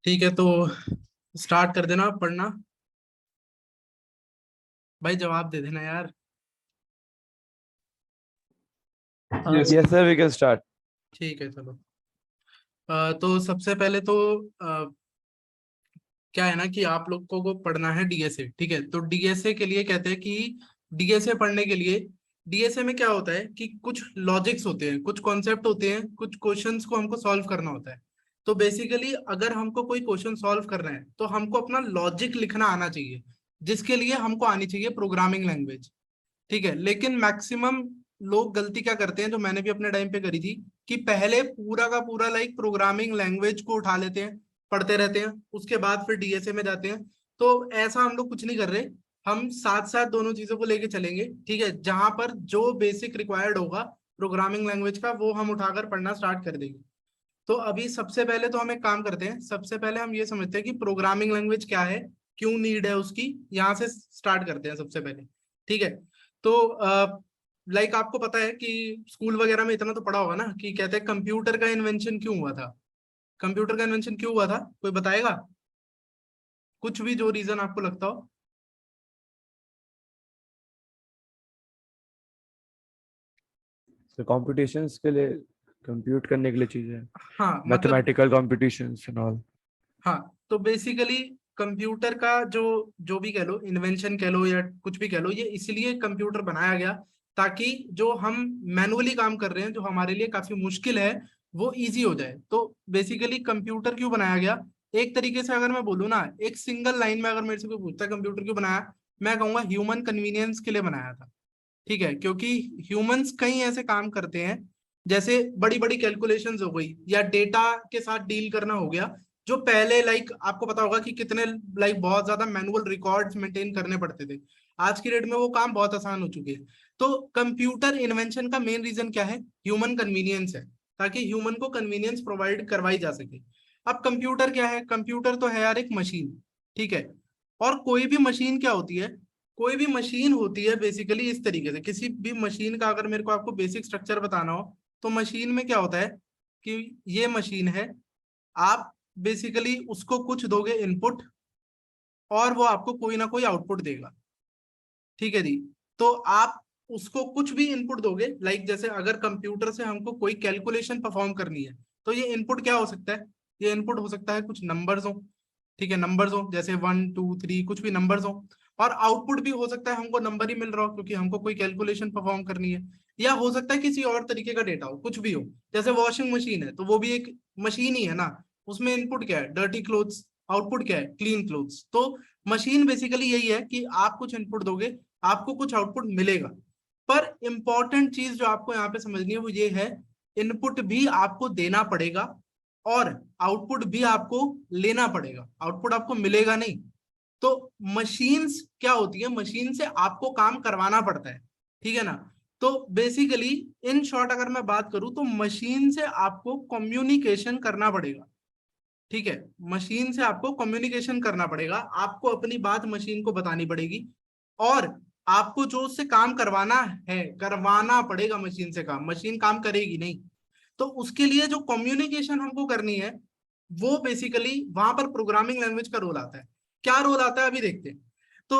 ठीक है, तो स्टार्ट कर देना पढ़ना। भाई जवाब दे देना यार। हाँ, Yes, sir, we can start. ठीक है चलो। तो सबसे पहले तो क्या है ना कि आप लोगों को पढ़ना है डीएसए। ठीक है, तो डीएसए के लिए कहते हैं कि डीएसए पढ़ने के लिए डीएसए में क्या होता है कि कुछ लॉजिक्स होते हैं, कुछ कॉन्सेप्ट होते हैं, कुछ क्वेश्चंस को हमको सॉल्व करना होता है। तो बेसिकली अगर हमको कोई क्वेश्चन सॉल्व करना है तो हमको अपना लॉजिक लिखना आना चाहिए, जिसके लिए हमको आनी चाहिए प्रोग्रामिंग लैंग्वेज। ठीक है, लेकिन मैक्सिमम लोग गलती क्या करते हैं, जो मैंने भी अपने टाइम पे करी थी, कि पहले पूरा का पूरा लाइक प्रोग्रामिंग लैंग्वेज को उठा लेते हैं, पढ़ते रहते हैं, उसके बाद फिर डीएसए में जाते हैं। तो ऐसा हम लोग कुछ नहीं कर रहे। हम साथ साथ दोनों चीजों को लेके चलेंगे। ठीक है, जहां पर जो बेसिक रिक्वायर्ड होगा प्रोग्रामिंग लैंग्वेज का वो हम उठाकर पढ़ना स्टार्ट कर देंगे। तो अभी सबसे पहले तो हम एक काम करते हैं, सबसे पहले हम ये समझते हैं कि प्रोग्रामिंग लैंग्वेज क्या है, क्यों नीड है उसकी, यहाँ से स्टार्ट करते हैं सबसे पहले। ठीक है, तो लाइक आपको पता है कि स्कूल वगैरह में इतना तो पढ़ा होगा ना कि कहते हैं कंप्यूटर का इन्वेंशन क्यों हुआ था। कंप्यूटर का इन्वेंशन क्यों हुआ था, कोई बताएगा? कुछ भी जो रीजन आपको लगता हो। So computations के लिए, compute करने के लिए चीजें, हाँ मतलब, mathematical computations and all. हाँ तो बेसिकली कंप्यूटर का जो जो भी कह लो, इन्वेंशन कह लो या कुछ भी कह लो, ये इसलिए कंप्यूटर बनाया गया ताकि जो हम मैनुअली काम कर रहे हैं, जो हमारे लिए काफी मुश्किल है, वो इजी हो जाए। तो बेसिकली कंप्यूटर क्यों बनाया गया, एक तरीके से अगर मैं बोलूँ ना, एक सिंगल लाइन में अगर मेरे से कोई पूछता है कंप्यूटर क्यों बनाया, मैं कहूंगा ह्यूमन कन्वीनियंस के लिए बनाया था। ठीक है, क्योंकि ह्यूमंस कई ऐसे काम करते हैं, जैसे बड़ी बड़ी कैलकुलेशंस हो गई या डेटा के साथ डील करना हो गया, जो पहले लाइक आपको पता होगा कि कितने लाइक बहुत ज्यादा मैनुअल रिकॉर्ड्स मेंटेन करने पड़ते थे। आज की डेट में वो काम बहुत आसान हो चुके हैं। तो कंप्यूटर इन्वेंशन का मेन रीजन क्या है, ह्यूमन कन्वीनियंस है, ताकि ह्यूमन को कन्वीनियंस प्रोवाइड करवाई जा सके। अब कंप्यूटर क्या है, कंप्यूटर तो है यार एक मशीन। ठीक है, और कोई भी मशीन क्या होती है, कोई भी मशीन होती है बेसिकली इस तरीके से, किसी भी मशीन का अगर मेरे को आपको बेसिक स्ट्रक्चर बताना हो, तो मशीन में क्या होता है कि ये मशीन है, आप बेसिकली उसको कुछ दोगे इनपुट और वो आपको कोई ना कोई आउटपुट देगा। ठीक है जी, तो आप उसको कुछ भी इनपुट दोगे, लाइक जैसे अगर कंप्यूटर से हमको कोई कैलकुलेशन परफॉर्म करनी है, तो ये इनपुट क्या हो सकता है, ये इनपुट हो सकता है कुछ नंबर्स हो। ठीक है, नंबर्स हो जैसे 1 2 3, कुछ भी नंबर्स हो। और आउटपुट भी हो सकता है हमको नंबर ही मिल रहा हो, क्योंकि हमको कोई कैलकुलेशन परफॉर्म करनी है। या हो सकता है किसी और तरीके का डेटा हो, कुछ भी हो। जैसे वॉशिंग मशीन है तो वो भी एक मशीन ही है ना, उसमें इनपुट क्या है, डर्टी क्लोथ्स, आउटपुट क्या है, क्लीन क्लोथ्स। तो मशीन बेसिकली यही है कि आप कुछ इनपुट दोगे, आपको कुछ आउटपुट मिलेगा। पर इंपॉर्टेंट चीज जो आपको यहाँ पे समझनी है वो ये है, इनपुट भी आपको देना पड़ेगा और आउटपुट भी आपको लेना पड़ेगा, आउटपुट आपको मिलेगा नहीं। तो मशीन्स क्या होती है, मशीन से आपको काम करवाना पड़ता है। ठीक है ना, तो बेसिकली इन शॉर्ट अगर मैं बात करूं तो मशीन से आपको कम्युनिकेशन करना पड़ेगा। ठीक है, मशीन से आपको कम्युनिकेशन करना पड़ेगा, आपको अपनी बात मशीन को बतानी पड़ेगी, और आपको जो उससे काम करवाना है करवाना पड़ेगा मशीन से काम, मशीन काम करेगी नहीं। तो उसके लिए जो कम्युनिकेशन हमको करनी है, वो बेसिकली वहां पर प्रोग्रामिंग लैंग्वेज का रोल आता है। क्या रोल आता है अभी देखते हैं। तो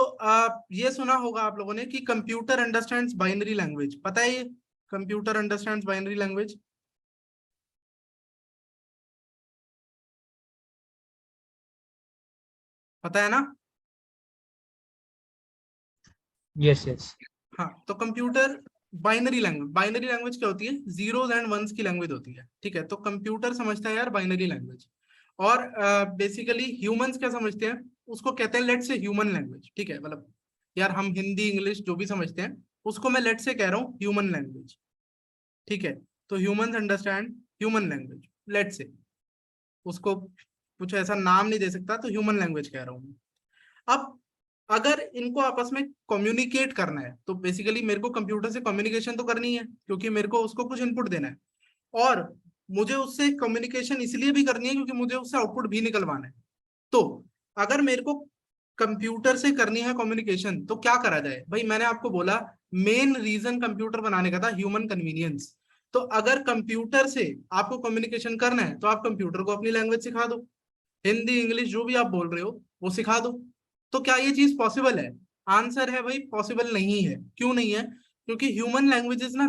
ये सुना होगा आप लोगों ने कि कंप्यूटर अंडरस्टैंड्स बाइनरी लैंग्वेज, पता है ये कंप्यूटर अंडरस्टैंड्स बाइनरी लैंग्वेज? पता है ना? Yes yes. हाँ, तो कंप्यूटर बाइनरी लैंग्वेज क्या होती है, जीरोस एंड वंस की लैंग्वेज होती है। ठीक है, तो कंप्यूटर समझता है यार बाइनरी लैंग्वेज, और बेसिकली ह्यूमंस क्या समझते हैं, उसको कहते हैं लेट से ह्यूमन लैंग्वेज। ठीक है, मतलब यार हम हिंदी इंग्लिश जो भी समझते हैं, उसको मैं लेट से कह रहा हूँ ह्यूमन लैंग्वेज। ठीक है, तो humans understand human language, let's say, उसको कुछ ऐसा नाम नहीं दे सकता, तो ह्यूमन लैंग्वेज कह रहा हूँ। अब अगर इनको आपस में कम्युनिकेट करना है, तो बेसिकली मेरे को कंप्यूटर से कम्युनिकेशन तो करनी है, क्योंकि मेरे को उसको कुछ इनपुट देना है, और मुझे उससे कम्युनिकेशन इसलिए भी करनी है क्योंकि मुझे उससे आउटपुट भी निकलवाना है। तो अगर मेरे को कंप्यूटर से करनी है कम्युनिकेशन, तो क्या करा जाए भाई, मैंने आपको बोला मेन रीजन कंप्यूटर बनाने का था ह्यूमन कन्वीनियंस। तो अगर कंप्यूटर से आपको कम्युनिकेशन करना है तो आप कंप्यूटर को अपनी लैंग्वेज सिखा दो। हिंदी इंग्लिश जो भी आप बोल रहे हो वो सिखा दो। तो क्या ये चीज पॉसिबल है? आंसर है भाई पॉसिबल नहीं है। क्यों नहीं है? क्योंकि ह्यूमन लैंग्वेजेस ना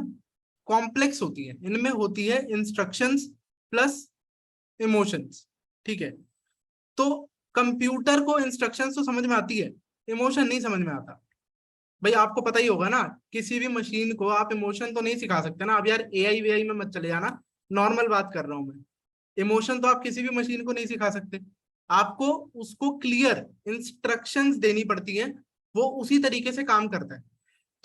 कॉम्प्लेक्स होती है, इनमें होती है इंस्ट्रक्शंस प्लस इमोशंस। ठीक है, तो कंप्यूटर को इंस्ट्रक्शंस तो समझ में आती है, इमोशन नहीं समझ में आता। भाई आपको पता ही होगा ना, किसी भी मशीन को आप इमोशन तो नहीं सिखा सकते ना। अब यार एआई वीआई में मत चले जाना, नॉर्मल बात कर रहा हूं मैं। इमोशन तो आप किसी भी मशीन को नहीं सिखा सकते। आपको उसको क्लियर इंस्ट्रक्शंस देनी पड़ती हैं, वो उसी तरीके से काम करता है।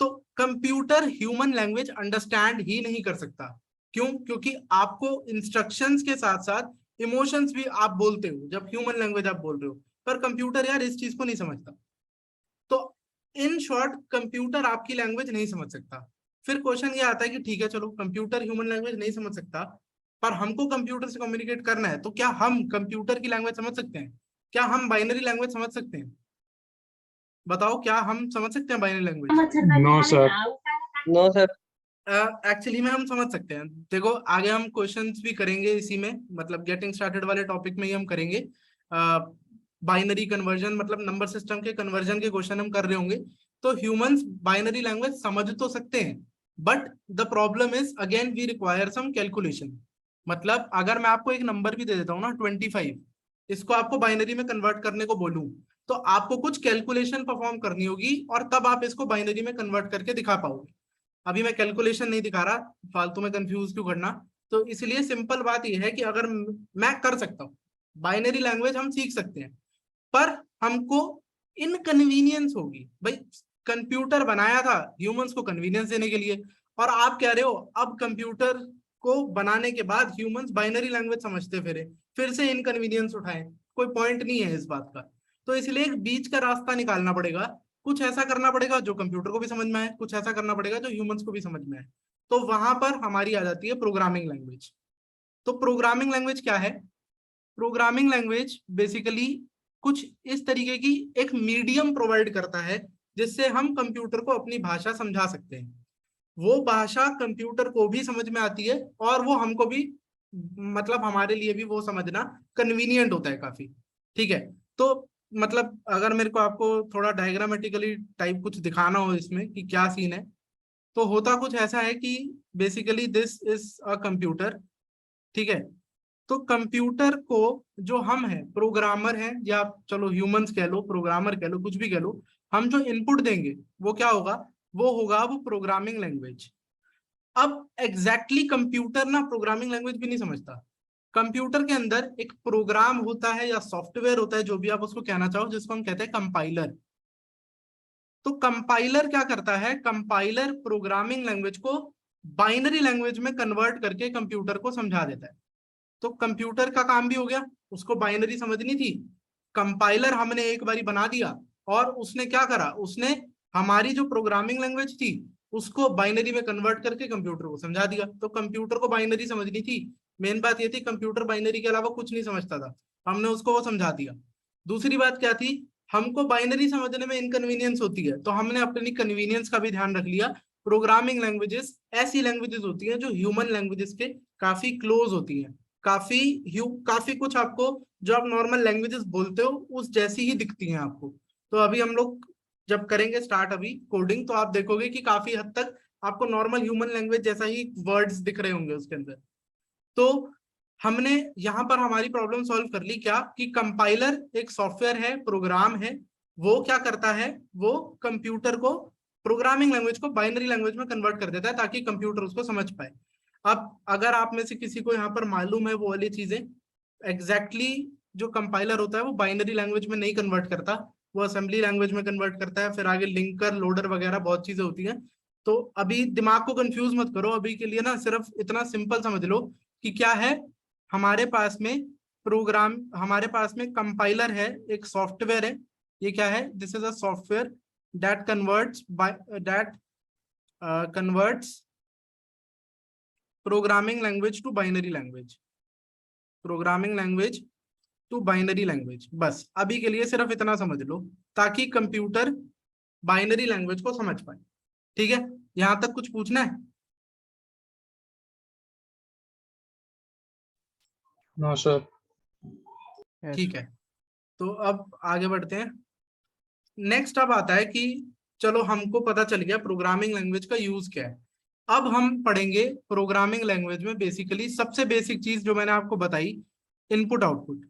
तो computer human language understand he नहीं कर सकता। क्यों? क्योंकि आपको इंस्ट्रक्शंस के साथ साथ इमोशंस भी आप बोलते हो जब ह्यूमन लैंग्वेज आप बोल रहे हो, पर कंप्यूटर यार इस चीज को नहीं समझता। तो इन शॉर्ट कंप्यूटर आपकी लैंग्वेज नहीं समझ सकता। फिर क्वेश्चन ये आता है कि ठीक है चलो कंप्यूटर ह्यूमन लैंग्वेज नहीं समझ सकता, पर हमको कंप्यूटर से कम्युनिकेट करना है, तो क्या हम कंप्यूटर की लैंग्वेज समझ सकते हैं? क्या हम बाइनरी लैंग्वेज समझ सकते हैं? बताओ, क्या हम समझ सकते हैं binary language? No, sir. No sir. Actually में हम समझ सकते हैं। देखो आगे हम क्वेश्चंस भी करेंगे इसी में, मतलब गेटिंग स्टार्टेड वाले टॉपिक में ही हम करेंगे। बाइनरी कन्वर्जन मतलब नंबर सिस्टम के कन्वर्जन के क्वेश्चन हम कर रहे होंगे। तो ह्यूमंस बाइनरी लैंग्वेज समझ तो सकते हैं, but the problem is again we require some calculation. मतलब अगर मैं आपको एक नंबर भी दे देता हूँ ना 25, इसको आपको बाइनरी में कन्वर्ट करने को बोलूं, तो आपको कुछ कैलकुलेशन परफॉर्म करनी होगी और तब आप इसको बाइनरी में कन्वर्ट करके दिखा पाओगे। अभी मैं कैलकुलेशन नहीं दिखा रहा, फालतू में कंफ्यूज क्यों करना। तो इसलिए सिंपल बात यह है कि अगर मैं कर सकता हूँ, बाइनरी लैंग्वेज हम सीख सकते हैं, पर हमको इनकन्वीनियंस होगी। भाई कंप्यूटर बनाया था ह्यूमंस को कन्वीनियंस देने के लिए, और आप कह रहे हो अब कंप्यूटर को बनाने के बाद ह्यूमंस बाइनरी लैंग्वेज समझते फिर से इनकन्वीनियंस उठाएं। कोई पॉइंट नहीं है इस बात का। तो इसलिए एक बीच का रास्ता निकालना पड़ेगा। कुछ ऐसा करना पड़ेगा जो कंप्यूटर को भी समझ में आए, कुछ ऐसा करना पड़ेगा जो ह्यूमंस को भी समझ में आए। तो वहां पर हमारी आ जाती है प्रोग्रामिंग लैंग्वेज। तो प्रोग्रामिंग लैंग्वेज क्या है? प्रोग्रामिंग लैंग्वेज बेसिकली कुछ इस तरीके की एक मीडियम प्रोवाइड करता है जिससे हम कंप्यूटर को अपनी भाषा समझा सकते हैं। वो भाषा कंप्यूटर को भी समझ में आती है और वो हमको भी, मतलब हमारे लिए भी वो समझना कन्वीनियंट होता है काफी। ठीक है, तो मतलब अगर मेरे को आपको थोड़ा डायग्रामेटिकली टाइप कुछ दिखाना हो इसमें कि क्या सीन है, तो होता कुछ ऐसा है कि basically this is a computer. ठीक है, तो कंप्यूटर को जो हम हैं प्रोग्रामर हैं, या चलो ह्यूमंस कह लो, प्रोग्रामर कह लो, कुछ भी कह लो, हम जो इनपुट देंगे वो क्या होगा? वो होगा वो प्रोग्रामिंग लैंग्वेज। अब एग्जैक्टली कंप्यूटर ना प्रोग्रामिंग लैंग्वेज भी नहीं समझता। कंप्यूटर के अंदर एक प्रोग्राम होता है या सॉफ्टवेयर होता है, जो भी आप उसको कहना चाहो, जिसको हम कहते हैं कंपाइलर। तो कंपाइलर क्या करता है? कंपाइलर प्रोग्रामिंग लैंग्वेज को बाइनरी लैंग्वेज में कन्वर्ट करके कंप्यूटर को समझा देता है। तो कंप्यूटर का काम भी हो गया, उसको बाइनरी समझनी थी, कंपाइलर हमने एक बारी बना दिया, और उसने क्या करा? उसने हमारी जो प्रोग्रामिंग लैंग्वेज थी उसको बाइनरी में कन्वर्ट करके कंप्यूटर को समझा दिया। तो कंप्यूटर को बाइनरी समझनी थी, मेन बात ये थी कंप्यूटर बाइनरी के अलावा कुछ नहीं समझता था, हमने उसको वो समझा दिया। दूसरी बात क्या थी? हमको बाइनरी समझने में इनकन्वीनियंस होती है, तो हमने अपनी कन्वीनियंस का भी ध्यान रख लिया। प्रोग्रामिंग लैंग्वेजेस ऐसी लैंग्वेजेस होती हैं जो ह्यूमन लैंग्वेजेस के काफी क्लोज होती हैं, काफी कुछ आपको जो आप नॉर्मल लैंग्वेजेस बोलते हो उस जैसी ही दिखती हैं आपको। तो अभी हम लोग जब करेंगे स्टार्ट अभी कोडिंग, तो आप देखोगे कि काफी हद तक आपको नॉर्मल ह्यूमन लैंग्वेज जैसा ही वर्ड्स दिख रहे होंगे उसके अंदर। तो हमने यहाँ पर हमारी प्रॉब्लम सॉल्व कर ली, क्या कि कंपाइलर एक सॉफ्टवेयर है, प्रोग्राम है, वो क्या करता है? वो कंप्यूटर को, प्रोग्रामिंग लैंग्वेज को बाइनरी लैंग्वेज में कन्वर्ट कर देता है ताकि कंप्यूटर उसको समझ पाए। अब अगर आप में से किसी को यहाँ पर मालूम है वो वाली चीजें, एग्जैक्टली जो कंपाइलर होता है वो बाइनरी लैंग्वेज में नहीं कन्वर्ट करता, वो असेंबली लैंग्वेज में कन्वर्ट करता है, फिर आगे लिंकर लोडर वगैरह बहुत चीजें होती हैं। तो अभी दिमाग को कंफ्यूज मत करो, अभी के लिए ना सिर्फ इतना सिंपल समझ लो कि क्या है हमारे पास में प्रोग्राम, हमारे पास में कंपाइलर है, एक सॉफ्टवेयर है। ये क्या है? This is a software that converts programming language to binary language, programming language to binary language. बस अभी के लिए सिर्फ इतना समझ लो ताकि कंप्यूटर बाइनरी लैंग्वेज को समझ पाए। ठीक है, यहां तक कुछ पूछना है? No, sir. Yes. ठीक है, तो अब आगे बढ़ते हैं। नेक्स्ट अब आता है कि चलो हमको पता चल गया प्रोग्रामिंग लैंग्वेज का यूज क्या है। अब हम पढ़ेंगे प्रोग्रामिंग लैंग्वेज में बेसिकली सबसे बेसिक चीज जो मैंने आपको बताई, इनपुट आउटपुट।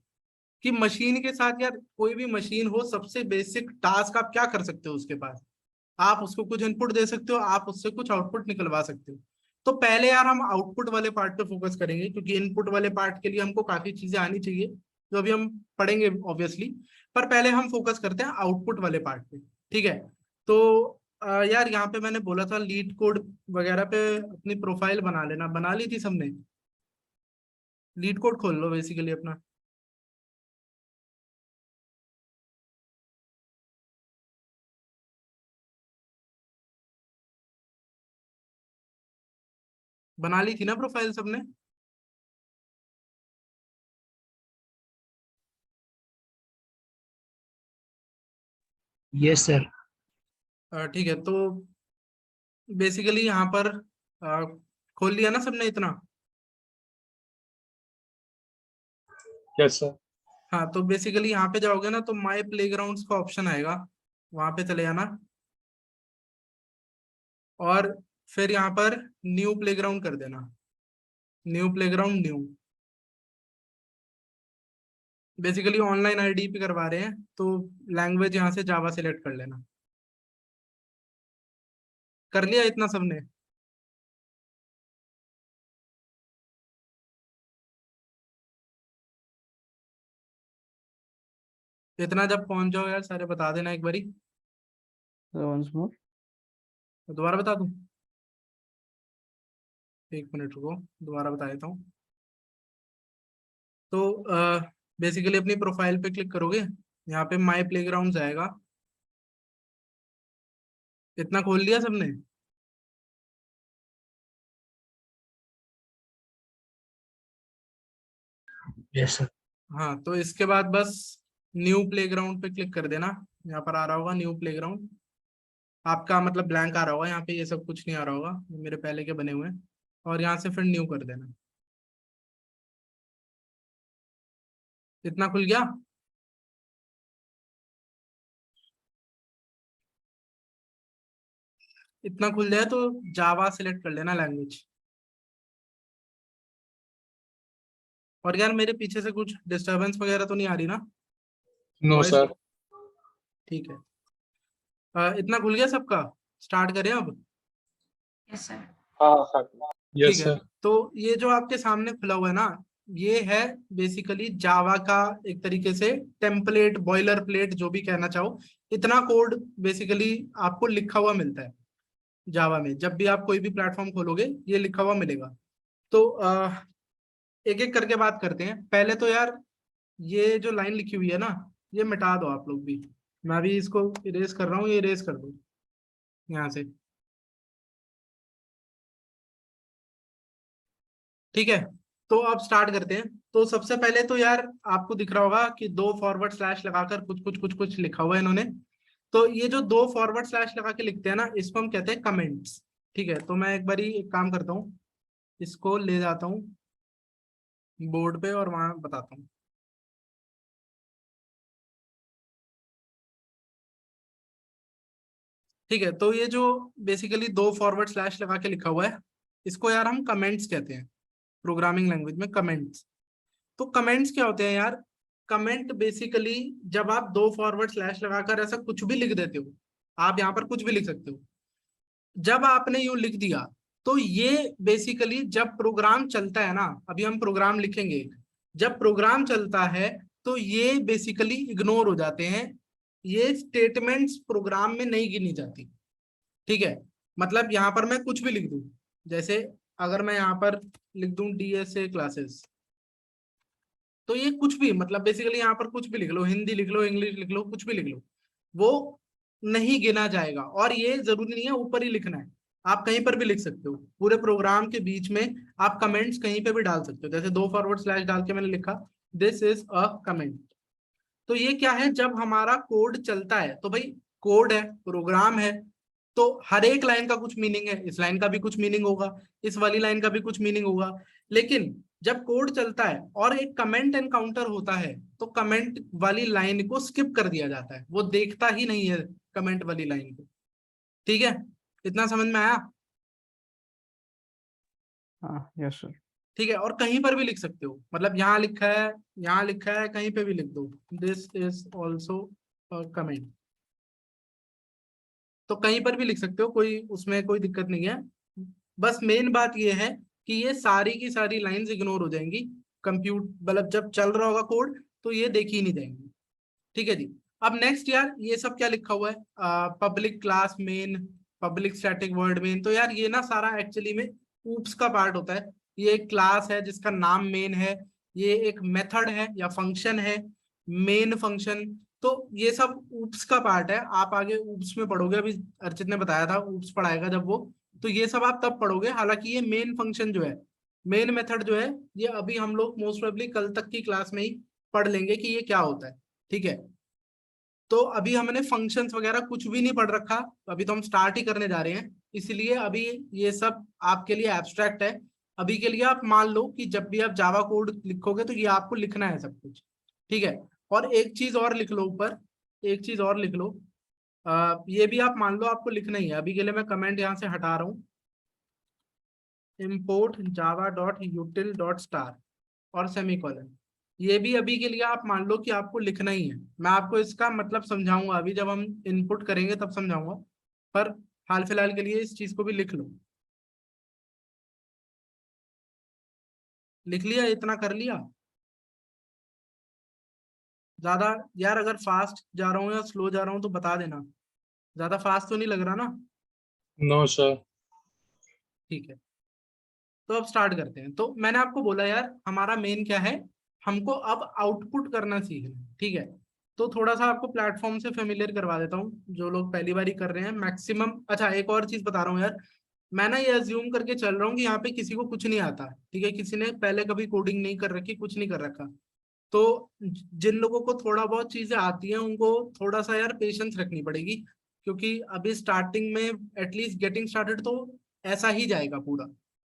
कि मशीन के साथ यार कोई भी मशीन हो, सबसे बेसिक टास्क आप क्या कर सकते हो उसके पास, आप उसको कुछ इनपुट दे सकते हो, आप उससे कुछ आउटपुट निकलवा सकते हो। तो पहले यार हम आउटपुट वाले पार्ट पे फोकस करेंगे, क्योंकि इनपुट वाले पार्ट के लिए हमको काफी चीजें आनी चाहिए जो अभी हम पढ़ेंगे ऑब्वियसली। पर पहले हम फोकस करते हैं आउटपुट वाले पार्ट पे। ठीक है, तो यार यहाँ पे मैंने बोला था लीड कोड वगैरह पे अपनी प्रोफाइल बना लेना, बना ली थी सबने? लीड कोड खोल लो बेसिकली अपना। बना ली थी ना प्रोफाइल सबने? Yes, sir. ठीक है, तो बेसिकली यहाँ पर अ, खोल लिया ना सबने इतना? Yes, sir. हाँ, तो बेसिकली यहाँ पे जाओगे ना तो माई प्लेग्राउंड्स का ऑप्शन आएगा, वहां पे चले जाना और फिर यहाँ पर न्यू प्लेग्राउंड कर देना। New playground new, basically online ID पे करवा रहे हैं, तो लैंग्वेज यहाँ से जावा सिलेक्ट कर लेना। कर लिया इतना सबने? इतना जब पहुंच जाओ यार सारे बता देना एक बारी। Once more. दोबारा बता दूं? एक मिनट रुको, दोबारा बता देता हूँ। तो बेसिकली अपनी प्रोफाइल पे क्लिक करोगे, यहाँ पे माई प्लेग्राउंड आएगा। इतना खोल लिया सबने? Yes, sir. हाँ, तो इसके बाद बस न्यू प्लेग्राउंड पे क्लिक कर देना। यहाँ पर आ रहा होगा न्यू प्लेग्राउंड, आपका मतलब ब्लैंक आ रहा होगा, यहाँ पे ये सब कुछ नहीं आ रहा होगा, ये मेरे पहले के बने हुए हैं। और यहाँ से फिर न्यू कर देना। इतना खुल गया? इतना खुल जाए तो जावा सिलेक्ट कर लेना लैंग्वेज। और यार मेरे पीछे से कुछ डिस्टरबेंस वगैरह तो नहीं आ रही ना? No, voice? sir. ठीक है, इतना खुल गया सबका? स्टार्ट करें अब? Yes, sir. हाँ, sir. Yes, ठीक है, sir. तो ये जो आपके सामने खुला हुआ है ना, ये है बेसिकली जावा का एक तरीके से टेम्पलेट, बॉयलर प्लेट, जो भी कहना चाहो। इतना कोड बेसिकली आपको लिखा हुआ मिलता है जावा में। जब भी आप कोई भी प्लेटफॉर्म खोलोगे ये लिखा हुआ मिलेगा। तो एक एक करके बात करते हैं। पहले तो यार ये जो लाइन लिखी हुई है ना, ये मिटा दो आप लोग भी। मैं भी इसको इरेज कर रहा हूँ, ये इरेज कर दो यहाँ से। ठीक है, तो अब स्टार्ट करते हैं। तो सबसे पहले तो यार आपको दिख रहा होगा कि दो फॉरवर्ड स्लैश लगाकर कुछ कुछ कुछ कुछ लिखा हुआ है इन्होंने। तो ये जो दो फॉरवर्ड स्लैश लगा के लिखते हैं ना, इसको हम कहते हैं कमेंट्स। ठीक है, तो मैं एक बारी एक काम करता हूँ, इसको ले जाता हूँ बोर्ड पे और वहां बताता हूँ। ठीक है, तो ये जो बेसिकली दो फॉरवर्ड स्लैश लगा के लिखा हुआ है, इसको यार हम कमेंट्स कहते हैं प्रोग्रामिंग लैंग्वेज में, कमेंट्स। तो कमेंट्स क्या होते हैं यार? कमेंट बेसिकली जब आप दो फॉरवर्ड स्लैश लगाकर ऐसा कुछ भी लिख देते हो, आप यहाँ पर कुछ भी लिख सकते हो। जब आपने यूं लिख दिया तो ये बेसिकली जब प्रोग्राम चलता है ना, अभी हम प्रोग्राम लिखेंगे, जब प्रोग्राम चलता है तो ये बेसिकली इग्नोर हो जाते हैं। ये स्टेटमेंट्स प्रोग्राम में नहीं गिनी जाती। ठीक है, मतलब यहाँ पर मैं कुछ भी लिख दूं, जैसे अगर मैं यहाँ पर लिख दूं DSA क्लासेस, तो ये कुछ भी मतलब बेसिकली यहाँ पर कुछ भी लिख लो, हिंदी लिख लो, इंग्लिश लिख लो, कुछ भी लिख लो, वो नहीं गिना जाएगा। और ये जरूरी नहीं है ऊपर ही लिखना है, आप कहीं पर भी लिख सकते हो। पूरे प्रोग्राम के बीच में आप कमेंट्स कहीं पे भी डाल सकते हो। जैसे दो फॉरवर्ड स्लैश डाल के मैंने लिखा दिस इज अ कमेंट। तो ये क्या है? जब हमारा कोड चलता है तो भाई कोड है, प्रोग्राम है, तो हर एक लाइन का कुछ मीनिंग है। इस लाइन का भी कुछ मीनिंग होगा, इस वाली लाइन का भी कुछ मीनिंग होगा। लेकिन जब कोड चलता है और एक कमेंट एनकाउंटर होता है तो कमेंट वाली लाइन को स्किप कर दिया जाता है, वो देखता ही नहीं है कमेंट वाली लाइन को। ठीक है, इतना समझ में आया? हाँ यस सर। ठीक है, और कहीं पर भी लिख सकते हो, मतलब यहाँ लिखा है, यहाँ लिखा है, कहीं पे भी लिख दो दिस इज ऑल्सो कमेंट, तो कहीं पर भी लिख सकते हो, कोई उसमें कोई दिक्कत नहीं है। बस मेन बात ये है कि ये सारी की सारी लाइंस इग्नोर हो जाएंगी, कंप्यूट मतलब जब चल रहा होगा कोड तो ये देखी ही नहीं जाएंगी। ठीक है जी। अब नेक्स्ट यार, ये सब क्या लिखा हुआ है, public class main, public static word main, तो यार ये ना सारा एक्चुअली में ऊप्स का पार्ट होता है। ये एक क्लास है जिसका नाम मेन है, ये एक मेथड है या फंक्शन है, मेन फंक्शन, तो ये सब ऊप्स का पार्ट है। आप आगे ऊप्स में पढ़ोगे, अभी अर्चित ने बताया था ऊप्स पढ़ाएगा जब वो, तो ये सब आप तब पढ़ोगे। हालांकि ये मेन फंक्शन जो है, मेन मेथड जो है, ये अभी हम लोग मोस्ट प्रोबेबली कल तक की क्लास में ही पढ़ लेंगे कि ये क्या होता है। ठीक है, तो अभी हमने फंक्शंस वगैरह कुछ भी नहीं पढ़ रखा, अभी तो हम स्टार्ट ही करने जा रहे हैं, इसलिए अभी ये सब आपके लिए एब्स्ट्रैक्ट है। अभी के लिए आप मान लो कि जब भी आप जावा कोड लिखोगे तो ये आपको लिखना है सब कुछ। ठीक है, और एक चीज और लिख लो ऊपर, एक चीज और लिख लो, ये भी आप मान लो आपको लिखना ही है। अभी के लिए मैं कमेंट यहाँ से हटा रहा हूँ, import java.util.star और सेमीकोलन, ये भी अभी के लिए आप मान लो कि आपको लिखना ही है। मैं आपको इसका मतलब समझाऊंगा अभी, जब हम इनपुट करेंगे तब समझाऊंगा, पर हाल फिलहाल के लिए इस चीज को भी लिख लो। लिख लिया, इतना कर लिया? ज्यादा यार अगर फास्ट जा रहा हूँ या स्लो जा रहा हूँ तो बता देना, ज्यादा फास्ट तो नहीं लग रहा ना? No sir. ठीक है, तो अब स्टार्ट करते हैं। तो मैंने आपको बोला यार हमारा मेन क्या है, हमको अब आउटपुट करना सीखना है। ठीक है, तो थोड़ा सा आपको प्लेटफॉर्म से फेमिलियर करवा देता हूँ, जो लोग पहली बार ही कर रहे हैं मैक्सिमम। अच्छा, एक और चीज बता रहा हूँ यार, मैं ना ये अज्यूम करके चल रहा हूँ कि यहाँ पे किसी को कुछ नहीं आता। ठीक है, किसी ने पहले कभी कोडिंग नहीं कर रखी, कुछ नहीं कर रखा, तो जिन लोगों को थोड़ा बहुत चीजें आती हैं उनको थोड़ा सा यार पेशेंस रखनी पड़ेगी, क्योंकि अभी स्टार्टिंग में एटलीस्ट गेटिंग स्टार्टेड तो ऐसा ही जाएगा पूरा।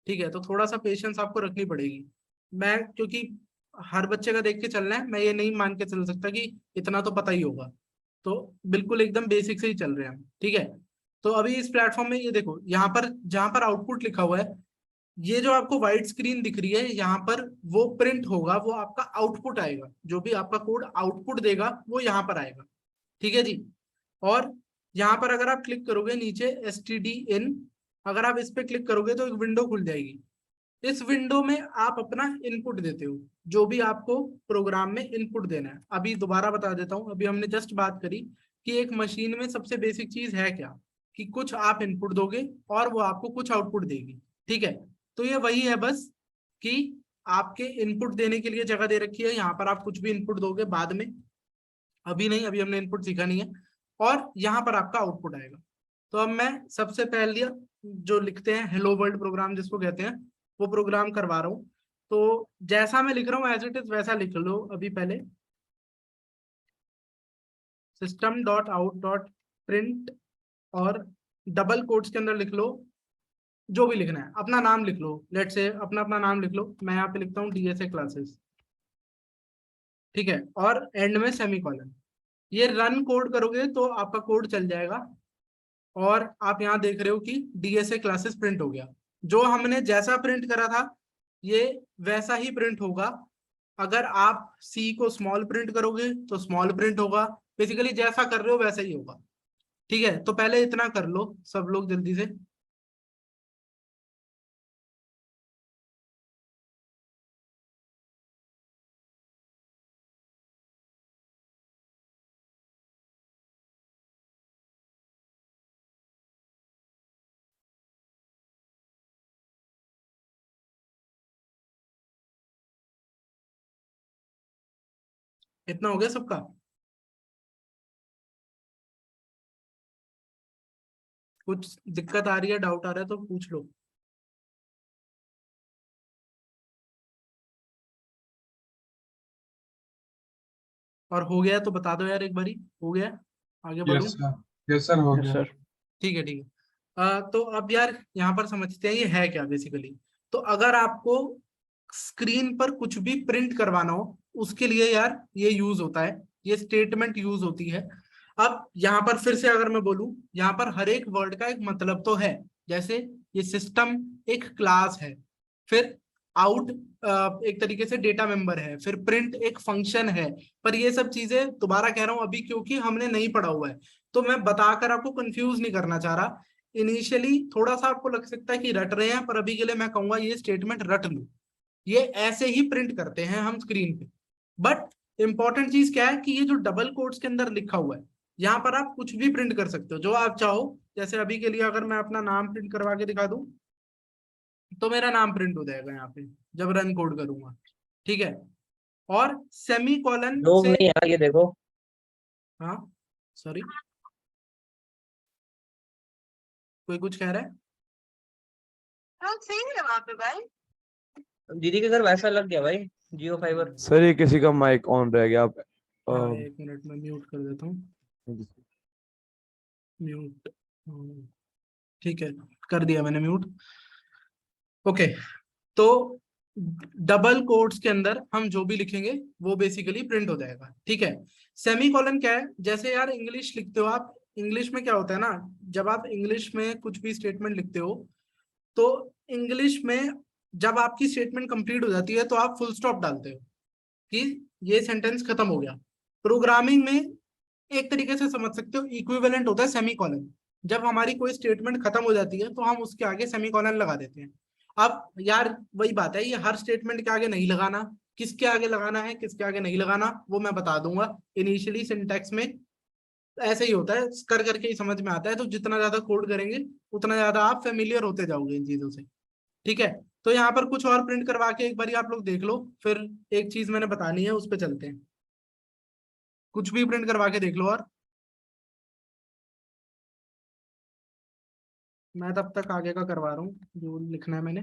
ठीक है, तो थोड़ा सा पेशेंस आपको रखनी पड़ेगी। मैं क्योंकि हर बच्चे का देख के चलना है, मैं ये नहीं मान के चल सकता कि इतना तो पता ही होगा, तो बिल्कुल एकदम बेसिक से ही चल रहे हैं हम। ठीक है, तो अभी इस प्लेटफॉर्म में ये देखो, यहाँ पर जहां पर आउटपुट लिखा हुआ है, ये जो आपको व्हाइट स्क्रीन दिख रही है यहाँ पर, वो प्रिंट होगा, वो आपका आउटपुट आएगा, जो भी आपका कोड आउटपुट देगा वो यहाँ पर आएगा। ठीक है जी, और यहाँ पर अगर आप क्लिक करोगे नीचे stdin, अगर आप इस पे क्लिक करोगे तो एक विंडो खुल जाएगी। इस विंडो में आप अपना इनपुट देते हो, जो भी आपको प्रोग्राम में इनपुट देना है। अभी दोबारा बता देता हूँ, अभी हमने जस्ट बात करी कि एक मशीन में सबसे बेसिक चीज है क्या, कि कुछ आप इनपुट दोगे और वो आपको कुछ आउटपुट देगी। ठीक है, तो ये वही है बस, कि आपके इनपुट देने के लिए जगह दे रखी है, यहाँ पर आप कुछ भी इनपुट दोगे बाद में, अभी नहीं, अभी हमने इनपुट सीखा नहीं है, और यहाँ पर आपका आउटपुट आएगा। तो अब मैं सबसे पहले जो लिखते हैं हेलो वर्ल्ड प्रोग्राम जिसको कहते हैं, वो प्रोग्राम करवा रहा हूँ। तो जैसा मैं लिख रहा हूँ एज इट इज वैसा लिख लो। अभी पहले system.out.print और डबल कोट्स के अंदर लिख लो जो भी लिखना है, अपना नाम लिख लो, लेट से अपना अपना नाम लिख लो। मैं यहाँ पे लिखता हूँ DSA क्लासेस। ठीक है, और एंड में सेमीकोलन। ये रन कोड करोगे तो आपका कोड चल जाएगा, और आप यहाँ देख रहे हो कि DSA क्लासेस प्रिंट हो गया। जो हमने जैसा प्रिंट करा था ये वैसा ही प्रिंट होगा। अगर आप C को स्मॉल प्रिंट करोगे तो स्मॉल प्रिंट होगा, बेसिकली जैसा कर रहे हो वैसा ही होगा। ठीक है, तो पहले इतना कर लो सब लोग जल्दी से। इतना हो गया सबका? कुछ दिक्कत आ रही है, डाउट आ रहा है तो पूछ लो। और हो गया तो बता दो यार एक बारी, हो गया? आगे बढ़ूं? यस सर, यस सर, हो यस गया। सर। ठीक है, ठीक है। तो अब यार यहाँ पर समझते हैं ये है क्या बेसिकली। तो अगर आपको स्क्रीन पर कुछ भी प्रिंट करवाना हो उसके लिए यार ये यूज होता है, ये स्टेटमेंट यूज होती है। अब यहाँ पर फिर से अगर मैं बोलूं, यहाँ पर हर एक वर्ड का एक मतलब तो है। जैसे ये सिस्टम एक क्लास है, फिर आउट एक तरीके से डेटा मेंबर है, फिर प्रिंट एक फंक्शन है। पर ये सब चीजें दोबारा कह रहा हूं अभी क्योंकि हमने नहीं पढ़ा हुआ है, तो मैं बताकर आपको कंफ्यूज नहीं करना चाह रहा। इनिशियली थोड़ा सा आपको लग सकता है कि रट रहे हैं, पर अभी के लिए मैं कहूंगा ये स्टेटमेंट रट लो। ये ऐसे ही प्रिंट करते हैं हम स्क्रीन पे। बट इंपॉर्टेंट चीज क्या है कि ये जो डबल कोट्स के अंदर लिखा हुआ है, यहाँ पर आप कुछ भी प्रिंट कर सकते हो जो आप चाहो। जैसे अभी के लिए अगर मैं अपना नाम प्रिंट करवा के दिखा दूं तो मेरा नाम प्रिंट हो जाएगा यहाँ पे जब रन कोड करूंगा, ठीक है। और सेमी कॉलन लोग से, नहीं यार, ये देखो। हाँ सॉरी, कोई कुछ कह रहा है? लोग सही है वहां पे भाई। दीदी के घर वाईफाई लग गया भाई, जियो फाइबर। सर ये किसी का माइक ऑन रह गया, आप हाँ एक मिनट में म्यूट कर देता हूँ। म्यूट, ठीक है, कर दिया मैंने म्यूट। ओके, तो डबल कोट्स के अंदर हम जो भी लिखेंगे वो बेसिकली प्रिंट हो जाएगा, ठीक है। सेमी कॉलन क्या है? जैसे यार इंग्लिश लिखते हो आप, इंग्लिश में क्या होता है ना, जब आप इंग्लिश में कुछ भी स्टेटमेंट लिखते हो तो इंग्लिश में जब आपकी स्टेटमेंट कंप्लीट हो जाती है तो आप फुल स्टॉप डालते हो कि ये सेंटेंस खत्म हो गया। प्रोग्रामिंग में एक तरीके से समझ सकते हो इक्विवेलेंट होता है सेमी कॉलन। जब हमारी कोई स्टेटमेंट खत्म हो जाती है तो हम उसके आगे सेमी कॉलन लगा देते हैं। अब यार वही बात है, ये हर स्टेटमेंट के आगे नहीं लगाना, किसके आगे लगाना है किसके आगे नहीं लगाना वो मैं बता दूंगा। इनिशियली सिंटैक्स में ऐसे ही होता है, कर करके ही समझ में आता है। तो जितना ज्यादा कोड करेंगे उतना ज्यादा आप फेमिलियर होते जाओगे इन चीजों से, ठीक है। तो यहाँ पर कुछ और प्रिंट करवा के एक बार आप लोग देख लो, फिर एक चीज मैंने बतानी है उस पर चलते हैं। कुछ भी प्रिंट करवा के देख लो। और मैं तब तक आगे का करवा रहा हूँ जो लिखना है मैंने।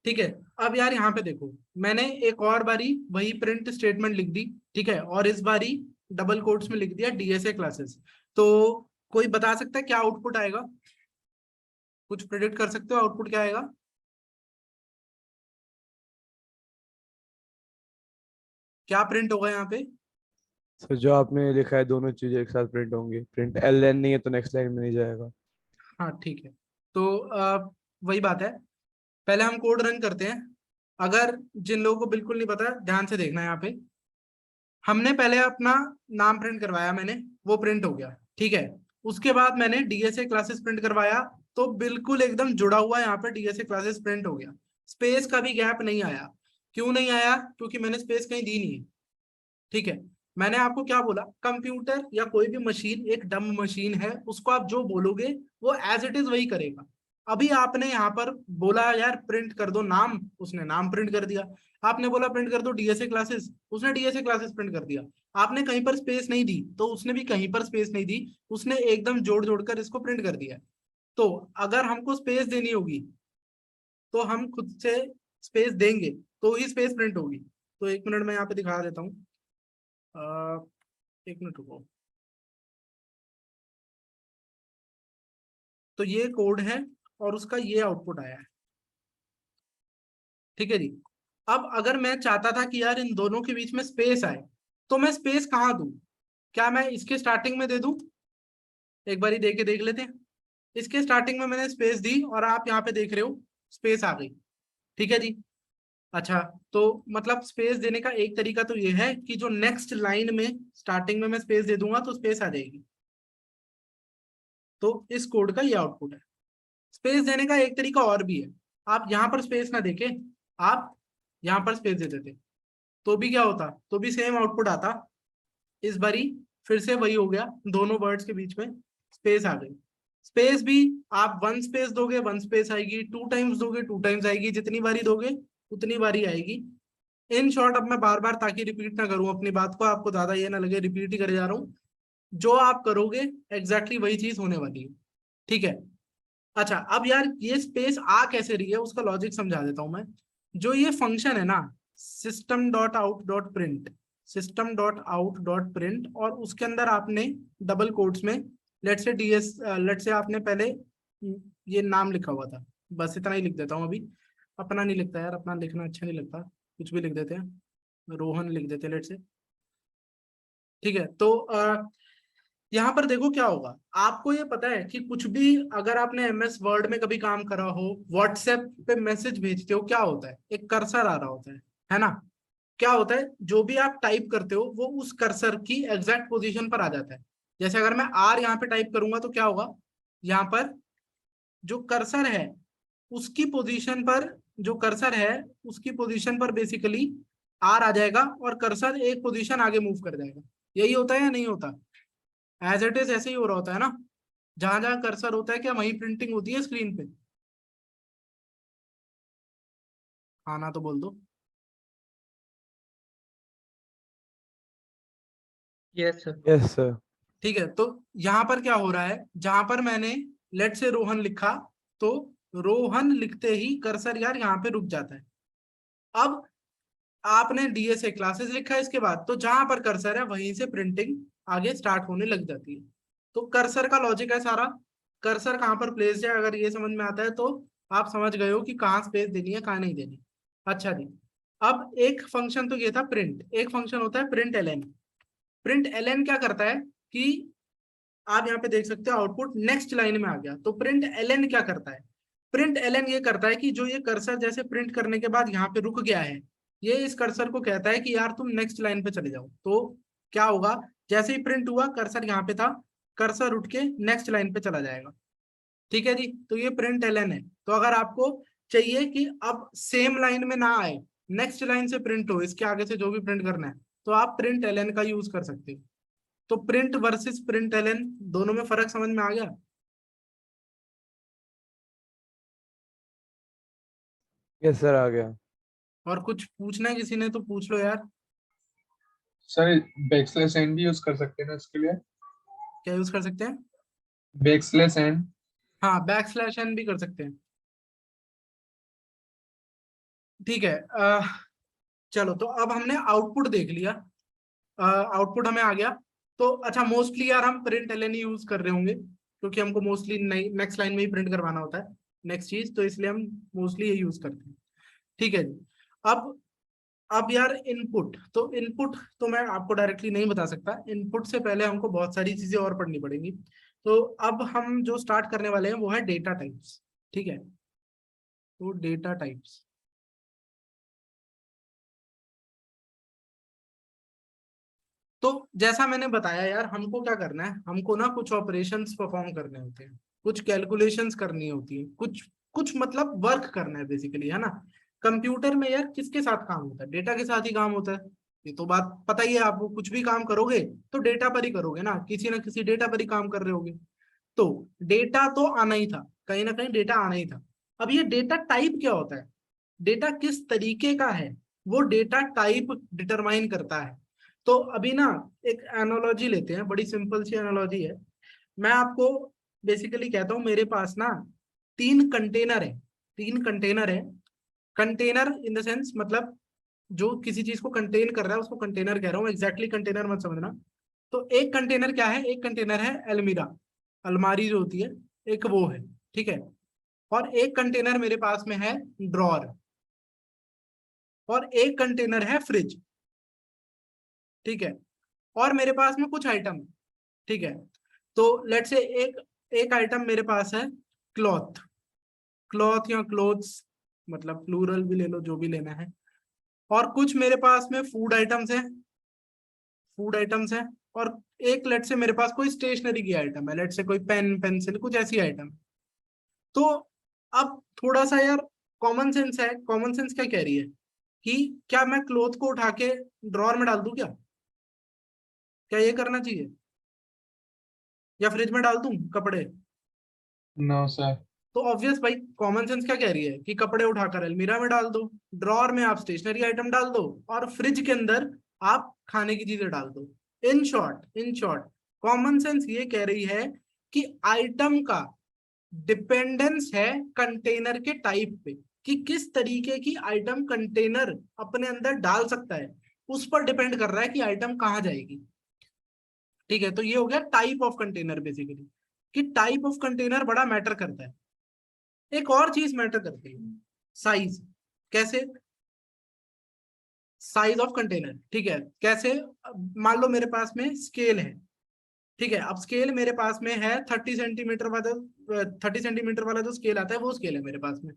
ठीक है, अब यार यहाँ पे देखो, मैंने एक और बारी वही प्रिंट स्टेटमेंट लिख दी, ठीक है, और इस बारी डबल कोट्स में लिख दिया डीएसए क्लासेस। तो कोई बता सकता है क्या आउटपुट आएगा? कुछ प्रिडिक्ट कर सकते हो आउटपुट क्या आएगा? क्या प्रिंट होगा यहाँ पे? सर जो आपने लिखा है दोनों चीजें एक साथ प्रिंट होंगी। प्रिंट एल एन नहीं है तो नेक्स्ट लाइन में नहीं जाएगा। हाँ ठीक है, तो वही बात है। पहले हम कोड रन करते हैं। अगर जिन लोगों को बिल्कुल नहीं पता ध्यान से देखना, यहाँ पे हमने पहले अपना नाम प्रिंट करवाया, मैंने वो प्रिंट हो गया, ठीक है। उसके बाद मैंने डीएसए क्लासेस प्रिंट करवाया, तो बिल्कुल एकदम जुड़ा हुआ यहाँ पे डीएसए क्लासेस प्रिंट हो गया। स्पेस का भी गैप नहीं आया। क्यों नहीं आया? क्योंकि मैंने स्पेस कहीं दी नहीं है, ठीक है। मैंने आपको क्या बोला, कंप्यूटर या कोई भी मशीन एक डम मशीन है, उसको आप जो बोलोगे वो एज इट इज वही करेगा। अभी आपने यहाँ पर बोला यार प्रिंट कर दो नाम, उसने नाम प्रिंट कर दिया। आपने बोला प्रिंट कर दो डीएसए क्लासेस, उसने डीएसए क्लासेस प्रिंट कर दिया। आपने कहीं पर स्पेस नहीं दी तो उसने भी कहीं पर स्पेस नहीं दी, उसने एकदम जोड़ जोड़ कर इसको प्रिंट कर दिया। तो अगर हमको स्पेस देनी होगी तो हम खुद से स्पेस देंगे तो ही स्पेस प्रिंट होगी। तो एक मिनट में यहाँ पे दिखा देता हूँ, एक मिनट रुको। तो ये कोड है और उसका ये आउटपुट आया है, ठीक है जी। अब अगर मैं चाहता था कि यार इन दोनों के बीच में स्पेस आए, तो मैं स्पेस कहाँ दूं? क्या मैं इसके स्टार्टिंग में दे दूं? एक बारी दे के देख लेते हैं। इसके स्टार्टिंग में मैंने स्पेस दी और आप यहाँ पे देख रहे हो स्पेस आ गई, ठीक है जी। अच्छा, तो मतलब स्पेस देने का एक तरीका तो ये है कि जो नेक्स्ट लाइन में स्टार्टिंग में मैं स्पेस दे दूंगा तो स्पेस आ जाएगी। तो इस कोड का ये आउटपुट है। स्पेस देने का एक तरीका और भी है, आप यहाँ पर स्पेस ना देके आप यहाँ पर स्पेस दे देते तो भी क्या होता, तो भी सेम आउटपुट आता। इस बारी फिर से वही हो गया, दोनों वर्ड्स के बीच में स्पेस आ गई। स्पेस भी आप वन स्पेस दोगे वन स्पेस आएगी, टू टाइम्स दोगे टू टाइम्स आएगी, जितनी बारी दोगे उतनी बारी आएगी। इन शॉर्ट, अब मैं बार बार ताकि रिपीट ना करूं अपनी बात को, आपको ज्यादा ये ना लगे रिपीट ही करे जा रहा हूं, जो आप करोगे एग्जैक्टली वही चीज होने वाली है, ठीक है। अच्छा अब यार ये स्पेस आ कैसे रही है उसका लॉजिक समझा देता हूं मैं। जो ये फंक्शन है ना system dot out dot print, system dot out dot print, और उसके अंदर आपने डबल कोट्स में लेट से आपने पहले ये नाम लिखा हुआ था, बस इतना ही लिख देता हूँ अभी। अपना नहीं लिखता यार, अपना लिखना अच्छा नहीं लगता, कुछ भी लिख देते हैं, रोहन लिख देते हैं लेट से। ठीक है, तो यहाँ पर देखो क्या होगा। आपको ये पता है कि कुछ भी अगर आपने एमएस वर्ड में कभी काम करा हो, व्हाट्सएप पे मैसेज भेजते हो, क्या होता है, एक कर्सर आ रहा होता है ना। क्या होता है, जो भी आप टाइप करते हो वो उस कर्सर की एग्जैक्ट पोजीशन पर आ जाता है। जैसे अगर मैं आर यहाँ पे टाइप करूंगा तो क्या होगा, यहाँ पर जो कर्सर है उसकी पोजीशन पर, जो कर्सर है उसकी पोजीशन पर बेसिकली आर आ जाएगा और कर्सर एक पोजीशन आगे मूव कर जाएगा। यही होता है या नहीं होता? एज इट इज ऐसे ही हो रहा होता है ना, जहां जहां कर्सर होता है क्या वहीं प्रिंटिंग होती है स्क्रीन पे? हाँ ना तो बोल दो। Yes sir. Yes sir. ठीक है, तो यहाँ पर क्या हो रहा है, जहां पर मैंने लेट से रोहन लिखा तो रोहन लिखते ही कर्सर यार यहाँ पे रुक जाता है। अब आपने डीएसए क्लासेस लिखा है इसके बाद, तो जहां पर कर्सर है वहीं से प्रिंटिंग आगे स्टार्ट होने लग जाती है। तो कर्सर का लॉजिक है सारा, कर्सर कहाँ पर प्लेस है, अगर ये समझ में आता है तो आप समझ गए हो कि कहाँ स्पेस देनी है कहाँ नहीं देनी। अच्छा जी, अब एक फंक्शन तो ये था प्रिंट, एक फंक्शन होता है प्रिंट एलएन। प्रिंट एलएन क्या करता है कि आप यहाँ पे देख सकते हो आउटपुट नेक्स्ट लाइन में आ गया। तो प्रिंट एलएन क्या करता है, प्रिंट एलएन ये करता है कि जो ये कर्सर जैसे प्रिंट करने के बाद यहाँ पे रुक गया है, ये इस कर्सर को कहता है कि यार तुम नेक्स्ट लाइन पे चले जाओ। तो क्या होगा, जैसे ही प्रिंट हुआ कर्सर यहाँ पे था, कर्सर उठ के नेक्स्ट लाइन पे चला जाएगा। ठीक है जी, तो ये प्रिंट एलएन है। तो अगर आपको चाहिए कि अब सेम लाइन में ना आए, नेक्स्ट लाइन से प्रिंट हो, इसके आगे से जो भी प्रिंट करना है, तो आप प्रिंट एलएन का यूज कर सकते हो। तो प्रिंट वर्सेस प्रिंट एलएन दोनों में फर्क समझ में आ गया? यस सर, आ गया। और कुछ पूछना है किसी ने तो पूछ लो यार। सर बैकस्लैश एन भी यूज कर सकते हैं ना इसके लिए? क्या यूज कर सकते हैं? Backslash n. हाँ, बैक स्लैश एन भी कर सकते हैं। ठीक है, चलो तो अब हमने आउटपुट देख लिया, आउटपुट हमें आ गया। तो अच्छा मोस्टली यार हम प्रिंट एलएन यूज कर रहे होंगे क्योंकि हमको मोस्टली नेक्स्ट लाइन में ही प्रिंट करवाना होता है नेक्स्ट चीज, तो इसलिए हम मोस्टली ये यूज करते हैं। ठीक है जी, अब यार इनपुट, तो इनपुट तो मैं आपको डायरेक्टली नहीं बता सकता, इनपुट से पहले हमको बहुत सारी चीजें और पढ़नी पड़ेंगी। तो अब हम जो स्टार्ट करने वाले हैं वो है डेटा टाइप्स। ठीक है, तो डेटा टाइप्स, तो जैसा मैंने बताया यार हमको क्या करना है, हमको ना कुछ ऑपरेशंस परफॉर्म करने होते हैं, कुछ कैलकुलेशंस करनी होती है, कुछ कुछ मतलब वर्क करना है बेसिकली, है ना। कंप्यूटर में यार किसके साथ काम होता है, डेटा के साथ ही काम होता है। ये तो बात पता ही है आपको, कुछ भी काम करोगे तो डेटा पर ही करोगे ना किसी डेटा पर ही काम कर रहे होगे। तो डेटा तो आना ही था, कहीं ना कहीं डेटा आना ही था। अब ये डेटा टाइप क्या होता है, डेटा किस तरीके का है, वो डेटा टाइप डिटरमाइन करता है। तो अभी ना एक एनालॉजी लेते हैं, बड़ी सिंपल सी एनालॉजी है। मैं आपको बेसिकली कहता हूँ मेरे पास ना तीन कंटेनर है, तीन कंटेनर है। कंटेनर इन द सेंस मतलब जो किसी चीज को कंटेन कर रहा है उसको कंटेनर कह रहा हूँ, एग्जैक्टली कंटेनर मत समझना। तो एक कंटेनर क्या है, एक कंटेनर है अलमीरा, अलमारी जो होती है, एक वो है। ठीक है, और एक कंटेनर मेरे पास में है ड्रॉर, और एक कंटेनर है फ्रिज। ठीक है, और मेरे पास में कुछ आइटम है। ठीक है, तो लेट से एक एक आइटम मेरे पास है क्लॉथ, क्लॉथ या क्लोथ्स, मतलब प्लूरल भी ले लो जो भी लेना है। और कुछ मेरे पास में फूड आइटम्स है, फूड आइटम्स है। और एक लेट से मेरे पास कोई स्टेशनरी की आइटम है, लेट से कोई पेन पेंसिल कुछ ऐसी आइटम। तो अब थोड़ा सा यार कॉमन सेंस है, कॉमन सेंस क्या कह रही है कि क्या मैं क्लोथ को उठा के ड्रॉर में डाल दूं, क्या ये करना चाहिए, या फ्रिज में डाल दूं कपड़े? No sir. तो ऑब्वियस भाई कॉमन सेंस क्या कह रही है कि कपड़े उठाकर अलमीरा में डाल दो, ड्रॉर में आप स्टेशनरी आइटम डाल दो, और फ्रिज के अंदर आप खाने की चीजें डाल दो। इन शॉर्ट कॉमन सेंस ये कह रही है कि आइटम का डिपेंडेंस है कंटेनर के टाइप पे, कि किस तरीके की आइटम कंटेनर अपने अंदर डाल सकता है, उस पर डिपेंड कर रहा है कि आइटम कहाँ जाएगी। ठीक है, तो ये हो गया टाइप ऑफ कंटेनर बेसिकली, कि टाइप ऑफ कंटेनर बड़ा मैटर करता है। एक और चीज मैटर करती है, साइज। कैसे? Size of container. ठीक है, कैसे? मान लो मेरे पास में स्केल है, ठीक है, अब स्केल मेरे पास में है 30 सेंटीमीटर वाला, 30 सेंटीमीटर वाला जो स्केल आता है वो स्केल है मेरे पास में,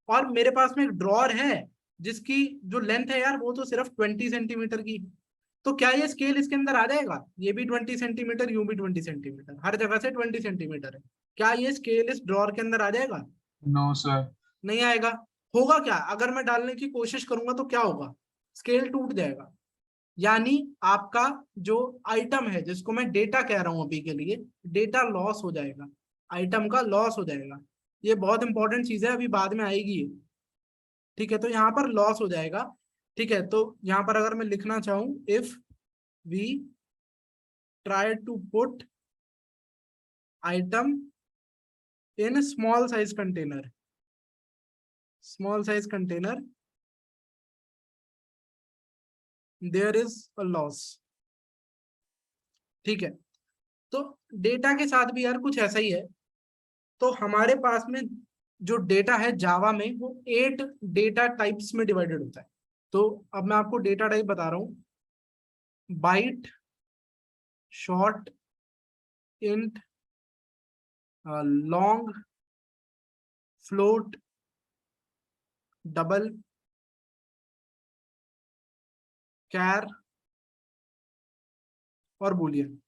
और मेरे पास में एक ड्रॉर है जिसकी जो लेंथ है यार वो तो सिर्फ 20 सेंटीमीटर की है। तो क्या ये स्केल इसके अंदर आ जाएगा? ये भी 20 सेंटीमीटर, यूं भी 20 सेंटीमीटर, हर जगह से 20 सेंटीमीटर है। क्या ये स्केल इस ड्रॉर के अंदर आ जाएगा? No sir. नहीं आएगा। होगा क्या, अगर मैं डालने की कोशिश करूंगा तो क्या होगा? स्केल टूट जाएगा। यानी आपका जो आइटम है, जिसको मैं डेटा कह रहा हूं अभी के लिए, डेटा लॉस हो जाएगा, आइटम का लॉस हो जाएगा। ये बहुत इंपॉर्टेंट चीज है, अभी बाद में आएगी ये। ठीक है, तो यहाँ पर लॉस हो जाएगा। ठीक है, तो यहाँ पर अगर मैं लिखना चाहूं, if we try to put item in small size container, small size container, there is a loss. ठीक है, तो डेटा के साथ भी यार कुछ ऐसा ही है। तो हमारे पास में जो डेटा है जावा में, वो 8 डेटा टाइप्स में डिवाइडेड होता है। तो अब मैं आपको डेटा टाइप बता रहा हूं, byte, short, int, long, float, double, char और बूलियन।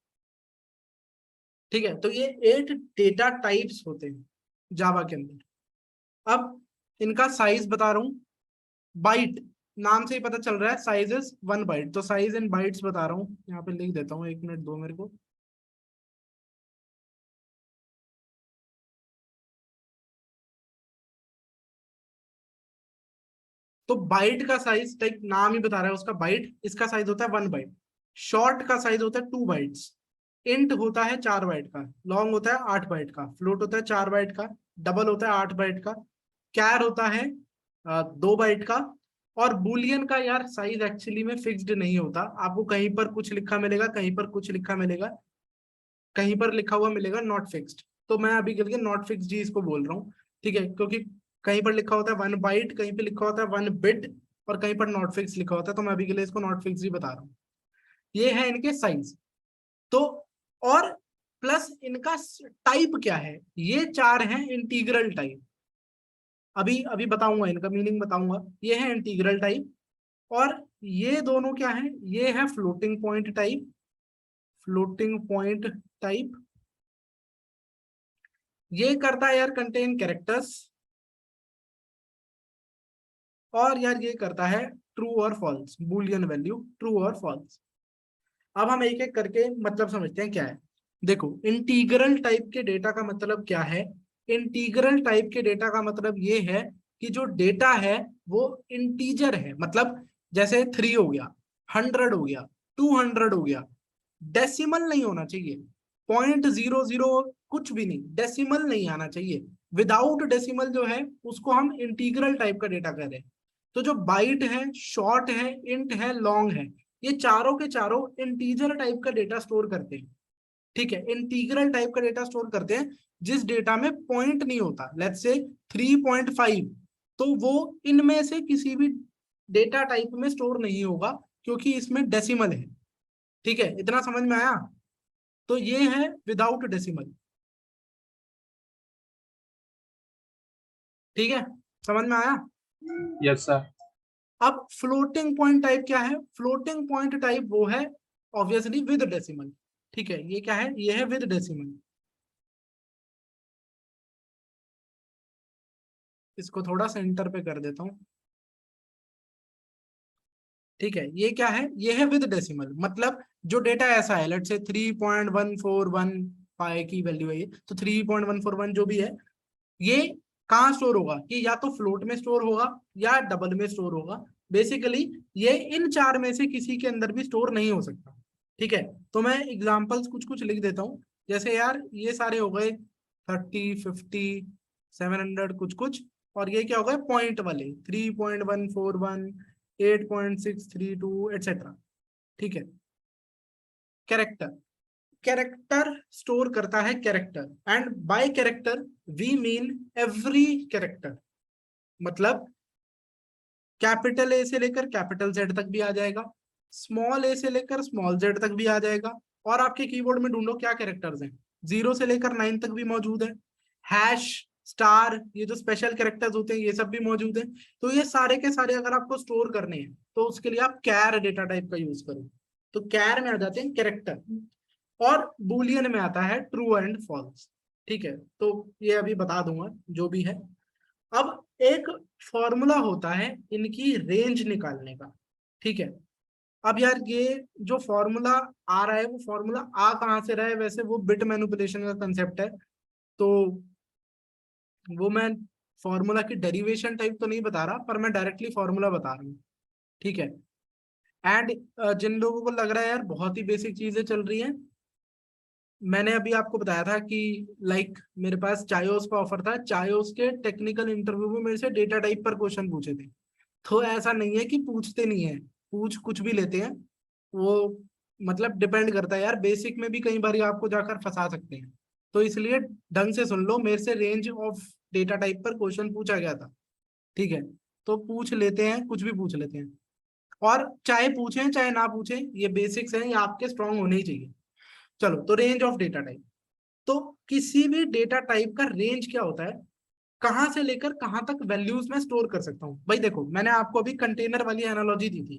ठीक है, तो ये 8 डेटा टाइप्स होते हैं जावा के अंदर। अब इनका साइज बता रहा हूं, बाइट, नाम से ही पता चल रहा है साइज इज 1 बाइट, तो साइज इन बाइट्स बता रहा हूं, यहाँ पे लिख देता हूँ, 1 मिनट दो मेरे को। तो बाइट का साइज, लाइक नाम ही बता रहा है उसका, बाइट, इसका साइज होता है 1 बाइट। शॉर्ट का साइज होता है 2 बाइट्स, इंट होता है 4 बाइट का, लॉन्ग होता है 8 बाइट का, फ्लोट होता है 4 बाइट का, डबल होता है 8 बाइट का, कैर होता है 2 बाइट का। और बुलियन का यार साइज एक्चुअली में फिक्स्ड नहीं होता, आपको कहीं पर कुछ लिखा मिलेगा, कहीं पर कुछ लिखा मिलेगा, कहीं पर लिखा हुआ मिलेगा नॉट फिक्स्ड। तो मैं अभी के लिए नॉट फिक्स्ड जी इसको बोल रहा हूँ। ठीक है, क्योंकि कहीं पर लिखा होता है 1 बाइट, कहीं पे लिखा होता है 1 बिट, और कहीं पर नॉट फिक्स लिखा होता है, तो मैं अभी के लिए इसको नॉट फिक्स ही बता रहा हूँ। ये है इनके साइज। तो और प्लस इनका टाइप क्या है, ये 4 हैं इंटीग्रल टाइप। अभी अभी बताऊंगा, इनका मीनिंग बताऊंगा। ये है इंटीग्रल टाइप, और ये दोनों क्या है, ये है floating point type, floating point type. ये करता है यार कंटेन कैरेक्टर्स, और यार ये करता है ट्रू और फॉल्स, बूलियन वैल्यू ट्रू और फॉल्स। अब हम एक एक करके मतलब समझते हैं क्या है। देखो, इंटीग्रल टाइप के डेटा का मतलब क्या है? इंटीग्रल टाइप के डेटा का मतलब ये है कि जो डेटा है वो इंटीजर है, मतलब जैसे 3 हो गया, 100 हो गया, 200 हो गया, डेसिमल नहीं होना चाहिए, 0.00 कुछ भी नहीं, डेसिमल नहीं आना चाहिए। विदाउट डेसिमल जो है उसको हम इंटीग्रल टाइप का डेटा कह रहे हैं। तो जो बाइट है, शॉर्ट है, इंट है, लॉन्ग है, ये चारों के चारों इंटीजर टाइप का डेटा स्टोर करते हैं। ठीक है, इंटीग्रल टाइप का डेटा स्टोर करते हैं जिस डेटा में पॉइंट नहीं होता, लेट्स से 3.5, तो वो इनमें से किसी भी डेटा टाइप में स्टोर नहीं होगा, क्योंकि इसमें डेसिमल है। ठीक है, इतना समझ में आया? तो ये है विदाउट डेसिमल। ठीक है, समझ में आया? Yes sir. अब फ्लोटिंग पॉइंट टाइप क्या है? फ्लोटिंग पॉइंट टाइप वो है ऑब्वियसली विद डेसिमल। ठीक है, ये क्या है? ये है विद डेसिमल। इसको थोड़ा सेंटर पे कर देता हूं। ठीक है, ये क्या है? ये है विद डेसिमल, मतलब जो डेटा ऐसा है, लेट्स से 3.141 पाई की वैल्यू है ये, तो 3.141 जो भी है, ये कहाँ स्टोर होगा? ये या तो फ्लोट में स्टोर होगा या डबल में स्टोर होगा। बेसिकली ये इन 4 में से किसी के अंदर भी स्टोर नहीं हो सकता। ठीक है, तो मैं एग्जांपल्स कुछ कुछ लिख देता हूँ। जैसे यार ये सारे हो गए 30, 50, 700 कुछ कुछ, और ये क्या होगा पॉइंट वाले 3.141, 8.632 एटसेट्रा। ठीक है। कैरेक्टर, कैरेक्टर स्टोर करता है character, and by character we mean every character. मतलब कैपिटल ए से लेकर कैपिटल जेड तक भी आ जाएगा, स्मॉल ए से लेकर स्मॉल जेड तक भी आ जाएगा। और आपके कीबोर्ड में ढूंढो क्या कैरेक्टर्स हैं, 0 से लेकर 9 तक भी मौजूद है, हैश, स्टार, ये जो स्पेशल कैरेक्टर्स होते हैं ये सब भी मौजूद है। तो ये सारे के सारे अगर आपको स्टोर करने हैं तो उसके लिए आप कैर डेटा टाइप का यूज करो। तो कैर में आ जाते हैं कैरेक्टर, और बूलियन में आता है ट्रू एंड फॉल्स। ठीक है, तो ये अभी बता दूंगा जो भी है। अब एक फॉर्मूला होता है इनकी रेंज निकालने का। ठीक है। अब यार ये जो फॉर्मूला आ रहा है वो फॉर्मूला आ कहाँ से रहा है, वैसे वो बिट मैनिपुलेशन का कंसेप्ट है, तो वो मैं फॉर्मूला की डेरिवेशन टाइप तो नहीं बता रहा, पर मैं डायरेक्टली फॉर्मूला बता रहा हूँ। ठीक है। एंड जिन लोगों को लग रहा है यार बहुत ही बेसिक चीजें चल रही हैं, मैंने अभी आपको बताया था कि लाइक मेरे पास चायोस का ऑफर था, चायोस के टेक्निकल इंटरव्यू में मेरे से डेटा टाइप पर क्वेश्चन पूछे थे। तो ऐसा नहीं है कि पूछते नहीं है, पूछ कुछ भी लेते हैं वो, मतलब डिपेंड करता है यार, बेसिक में भी कई बार आपको जाकर फंसा सकते हैं। तो इसलिए ढंग से सुन लो, मेरे से रेंज ऑफ डेटा टाइप पर क्वेश्चन पूछा गया था। ठीक है, तो पूछ लेते हैं, कुछ भी पूछ लेते हैं, और चाहे पूछें चाहे ना पूछें, ये बेसिक्स हैं, ये आपके स्ट्रांग होने ही चाहिए। चलो, तो रेंज ऑफ डेटा टाइप, तो किसी भी डेटा टाइप का रेंज क्या होता है, कहां से लेकर कहां तक वैल्यूज में स्टोर कर सकता हूं। भाई देखो, मैंने आपको अभी कंटेनर वाली एनालॉजी दी थी।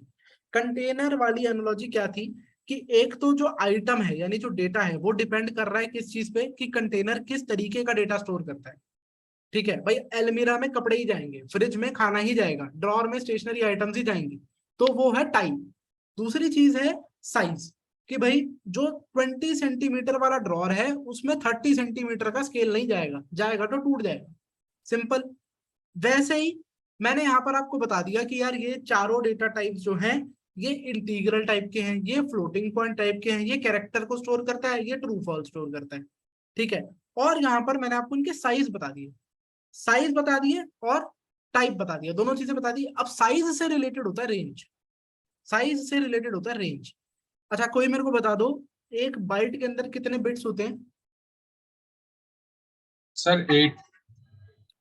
कंटेनर वाली एनालॉजी क्या थी कि एक तो जो आइटम है यानी जो डेटा है वो डिपेंड कर रहा है किस चीज पे, कि कंटेनर किस तरीके का डेटा स्टोर करता है। ठीक है भाई, अलमीरा में कपड़े ही जाएंगे, फ्रिज में खाना ही जाएगा, ड्रॉर में स्टेशनरी आइटम्स ही जाएंगी, तो वो है टाइप। दूसरी चीज है साइज, कि भाई जो 20 सेंटीमीटर वाला ड्रॉर है उसमें 30 सेंटीमीटर का स्केल नहीं जाएगा, जाएगा तो टूट जाएगा, सिंपल। वैसे ही मैंने यहाँ पर आपको बता दिया कि यार ये चारों डेटा टाइप्स जो हैं ये इंटीग्रल टाइप के हैं, ये फ्लोटिंग पॉइंट टाइप के हैं, ये कैरेक्टर को स्टोर करता है, ये ट्रू फॉल्स स्टोर करता है। ठीक है, और यहाँ पर मैंने आपको इनके साइज बता दिए, साइज बता दिए और टाइप बता दिया, दोनों चीजें बता दी। अब साइज से रिलेटेड होता है रेंज, साइज से रिलेटेड होता है रेंज। अच्छा, कोई मेरे को बता दो, एक बाइट के अंदर कितने बिट्स होते हैं? सर 8।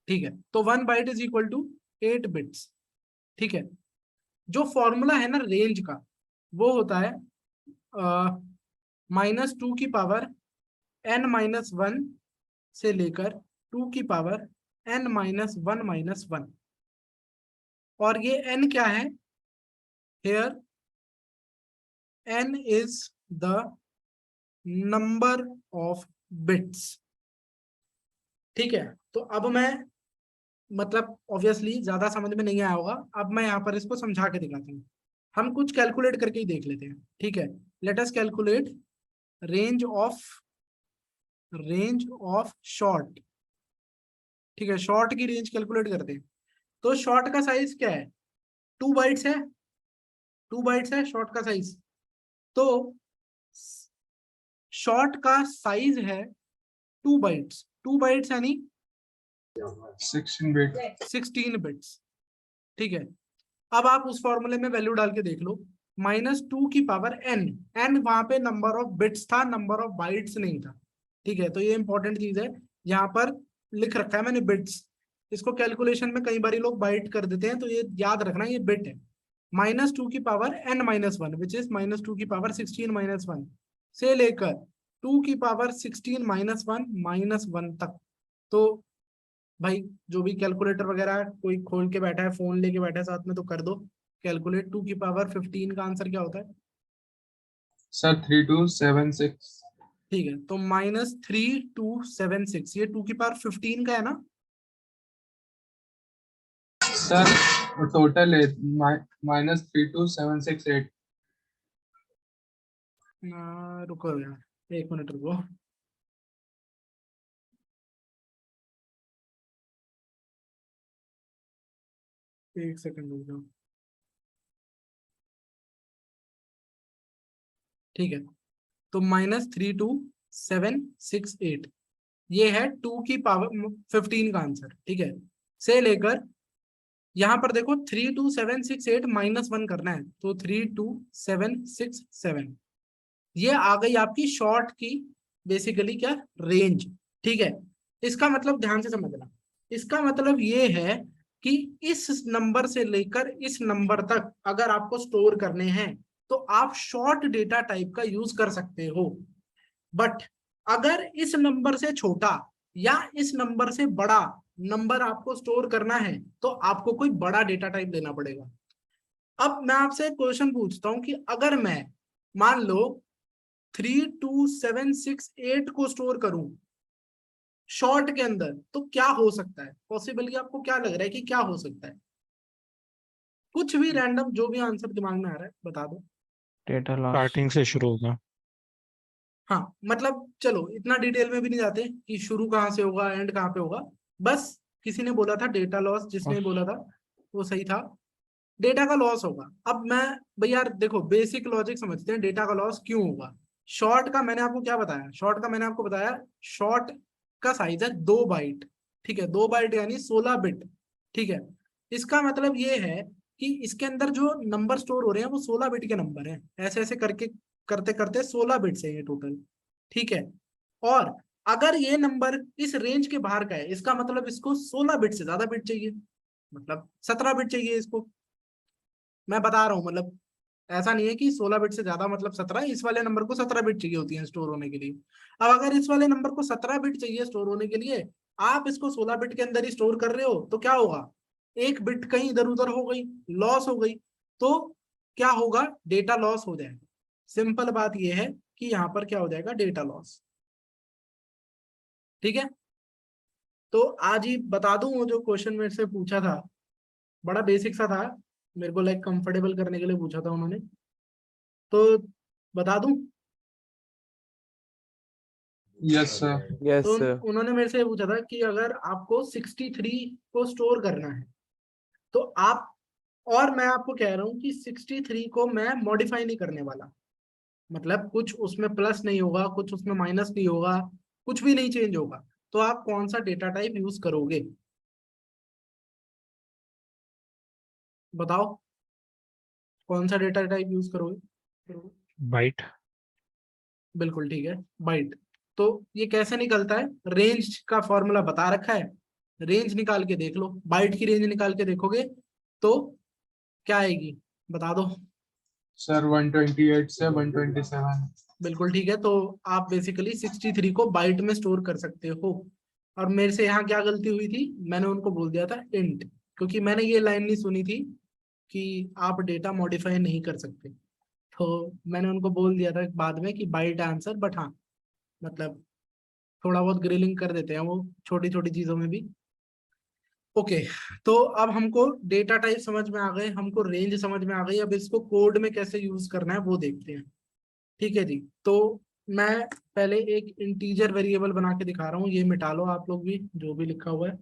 ठीक है, तो 1 byte is equal to 8 bits. ठीक है, जो फॉर्मूला है ना रेंज का, वो होता है -2 n-1 से लेकर 2 n-1 -1, और ये n क्या है, here n is the number of bits। ठीक है, तो अब मैं, मतलब ऑब्वियसली ज्यादा समझ में नहीं आया होगा, अब मैं यहाँ पर इसको समझा के दिखाता हूँ। हम कुछ कैलकुलेट करके ही देख लेते हैं। ठीक है, let us calculate range of short. ठीक है, शॉर्ट की रेंज कैलकुलेट करते हैं। तो शॉर्ट का साइज क्या है, 2 बाइट्स है, 2 बाइट्स है शॉर्ट का साइज। तो शॉर्ट का साइज है 2 बाइट्स, 2 बाइट्स यानी 16 बिट। 16 बिट्स। ठीक है, अब आप उस फॉर्मूले में वैल्यू डाल के देख लो, -2 n वहां पे नंबर ऑफ बिट्स था, नंबर ऑफ बाइट्स नहीं था। ठीक है, तो ये इंपॉर्टेंट चीज है, यहाँ पर लिख रखा है मैंने बिट्स, इसको कैलकुलेशन में कई बार लोग बाइट कर देते हैं, तो ये याद रखना ये बिट है। -2 n-1 विच इज -2 16 -1 से लेकर 2 16 -1 तक। तो भाई जो भी कैलकुलेटर वगैरह कोई खोल के बैठा है, फोन लेके बैठा है साथ में, तो कर दो कैलकुलेट। 2 की पावर 15 का आंसर क्या होता है? सर 3276। ठीक है, तो -3276, ये 2 की पावर 15 का है ना? सर टोटल है -32768। रुको यार, 1 मिनट रुको। एक सेकंड रुक जाओ। ठीक है, तो -32768, ये है 2 की पावर 15 का आंसर, ठीक है, से लेकर यहाँ पर देखो 32768 -1 करना है, तो 32767 ये आ गई आपकी शॉर्ट की बेसिकली क्या रेंज, ठीक है। इसका मतलब ध्यान से समझना, इसका मतलब ये है कि इस नंबर से लेकर इस नंबर तक अगर आपको स्टोर करने हैं तो आप शॉर्ट डेटा टाइप का यूज कर सकते हो। बट अगर इस नंबर से छोटा या इस नंबर से बड़ा नंबर आपको स्टोर करना है तो आपको कोई बड़ा डेटा टाइप लेना पड़ेगा। अब मैं आपसे एक क्वेश्चन पूछता हूं कि अगर मैं मान लो 32768 को स्टोर करूं शॉर्ट के अंदर, तो क्या हो सकता है पॉसिबल, आपको क्या लग रहा है कि क्या हो सकता है? कुछ भी रैंडम जो भी आंसर दिमाग में आ रहा है बता दो। Data loss. स्टार्टिंग से शुरू होगा। हाँ मतलब चलो इतना डिटेल में भी नहीं जाते कि शुरू कहाँ से होगा एंड कहाँ पे होगा, बस किसी ने बोला था डेटा लॉस, जिसने बोला था वो सही था, डेटा का लॉस होगा। अब मैं भैया देखो बेसिक लॉजिक समझते हैं, डेटा का लॉस क्यों होगा। शॉर्ट का मैंने आपको क्या बताया, शॉर्ट का मैंने आपको बताया शॉर्ट का साइज है 2 बाइट, ठीक है, 2 बाइट यानी 16 बिट, ठीक है। इसका मतलब ये है कि इसके अंदर जो नंबर स्टोर हो रहे हैं वो 16 बिट के नंबर हैं, ऐसे ऐसे करके करते करते 16 बिट्स है ये टोटल, ठीक है। और अगर ये नंबर इस रेंज के बाहर का है, इसका मतलब इसको 16 बिट से ज्यादा बिट चाहिए, मतलब 17 बिट चाहिए इसको। मैं बता रहा हूँ मतलब ऐसा नहीं है कि 16 बिट से ज्यादा मतलब 17, इस वाले नंबर को 17 बिट चाहिए होती है स्टोर होने के लिए। अब अगर इस वाले नंबर को 17 बिट चाहिए स्टोर होने के लिए, आप इसको 16 बिट के अंदर ही स्टोर कर रहे हो, तो क्या होगा, एक बिट कहीं इधर उधर हो गई, लॉस हो गई, तो क्या होगा, डेटा लॉस हो जाएगा। सिंपल बात यह है कि यहाँ पर क्या हो जाएगा, डेटा लॉस, ठीक है। तो आज ही बता दूं वो जो क्वेश्चन मेरे से पूछा था, बड़ा बेसिक सा था, मेरे को लाइक कंफर्टेबल करने के लिए पूछा था उन्होंने, तो बता दूं। Yes sir. यस तो सर। उन्होंने मेरे से पूछा था कि अगर आपको 63 को स्टोर करना है तो आप, और मैं आपको कह रहा हूँ कि 63 को मैं मॉडिफाई नहीं करने वाला, मतलब कुछ उसमें प्लस नहीं होगा, कुछ उसमें माइनस नहीं होगा, कुछ भी नहीं चेंज होगा, तो आप कौन सा डेटा टाइप यूज करोगे बताओ, कौन सा डेटा टाइप यूज करोगे? बाइट। बिल्कुल ठीक है, बाइट। तो ये कैसे निकलता है, रेंज का फॉर्मूला बता रखा है, रेंज निकाल के देख लो, बाइट की रेंज निकाल के देखोगे तो क्या आएगी बता दो। सर 128 से 127। बिल्कुल ठीक है, तो आप बेसिकली 63 को बाइट में स्टोर कर सकते हो। और मेरे से यहाँ क्या गलती हुई थी, मैंने उनको बोल दिया था इंट, क्योंकि मैंने ये लाइन नहीं सुनी थी कि आप डेटा मॉडिफाई नहीं कर सकते, तो मैंने उनको बोल दिया था बाद में कि बाइट आंसर, बट हाँ मतलब थोड़ा बहुत ग्रिलिंग कर देते हैं वो छोटी छोटी चीजों में भी। ओके, तो अब हमको डेटा टाइप समझ में आ गए, हमको रेंज समझ में आ गई, अब इसको कोड में कैसे यूज करना है वो देखते हैं, ठीक है जी। तो मैं पहले एक इंटीजर वेरिएबल बना के दिखा रहा हूँ, ये मिटा लो आप लोग भी जो भी लिखा हुआ है।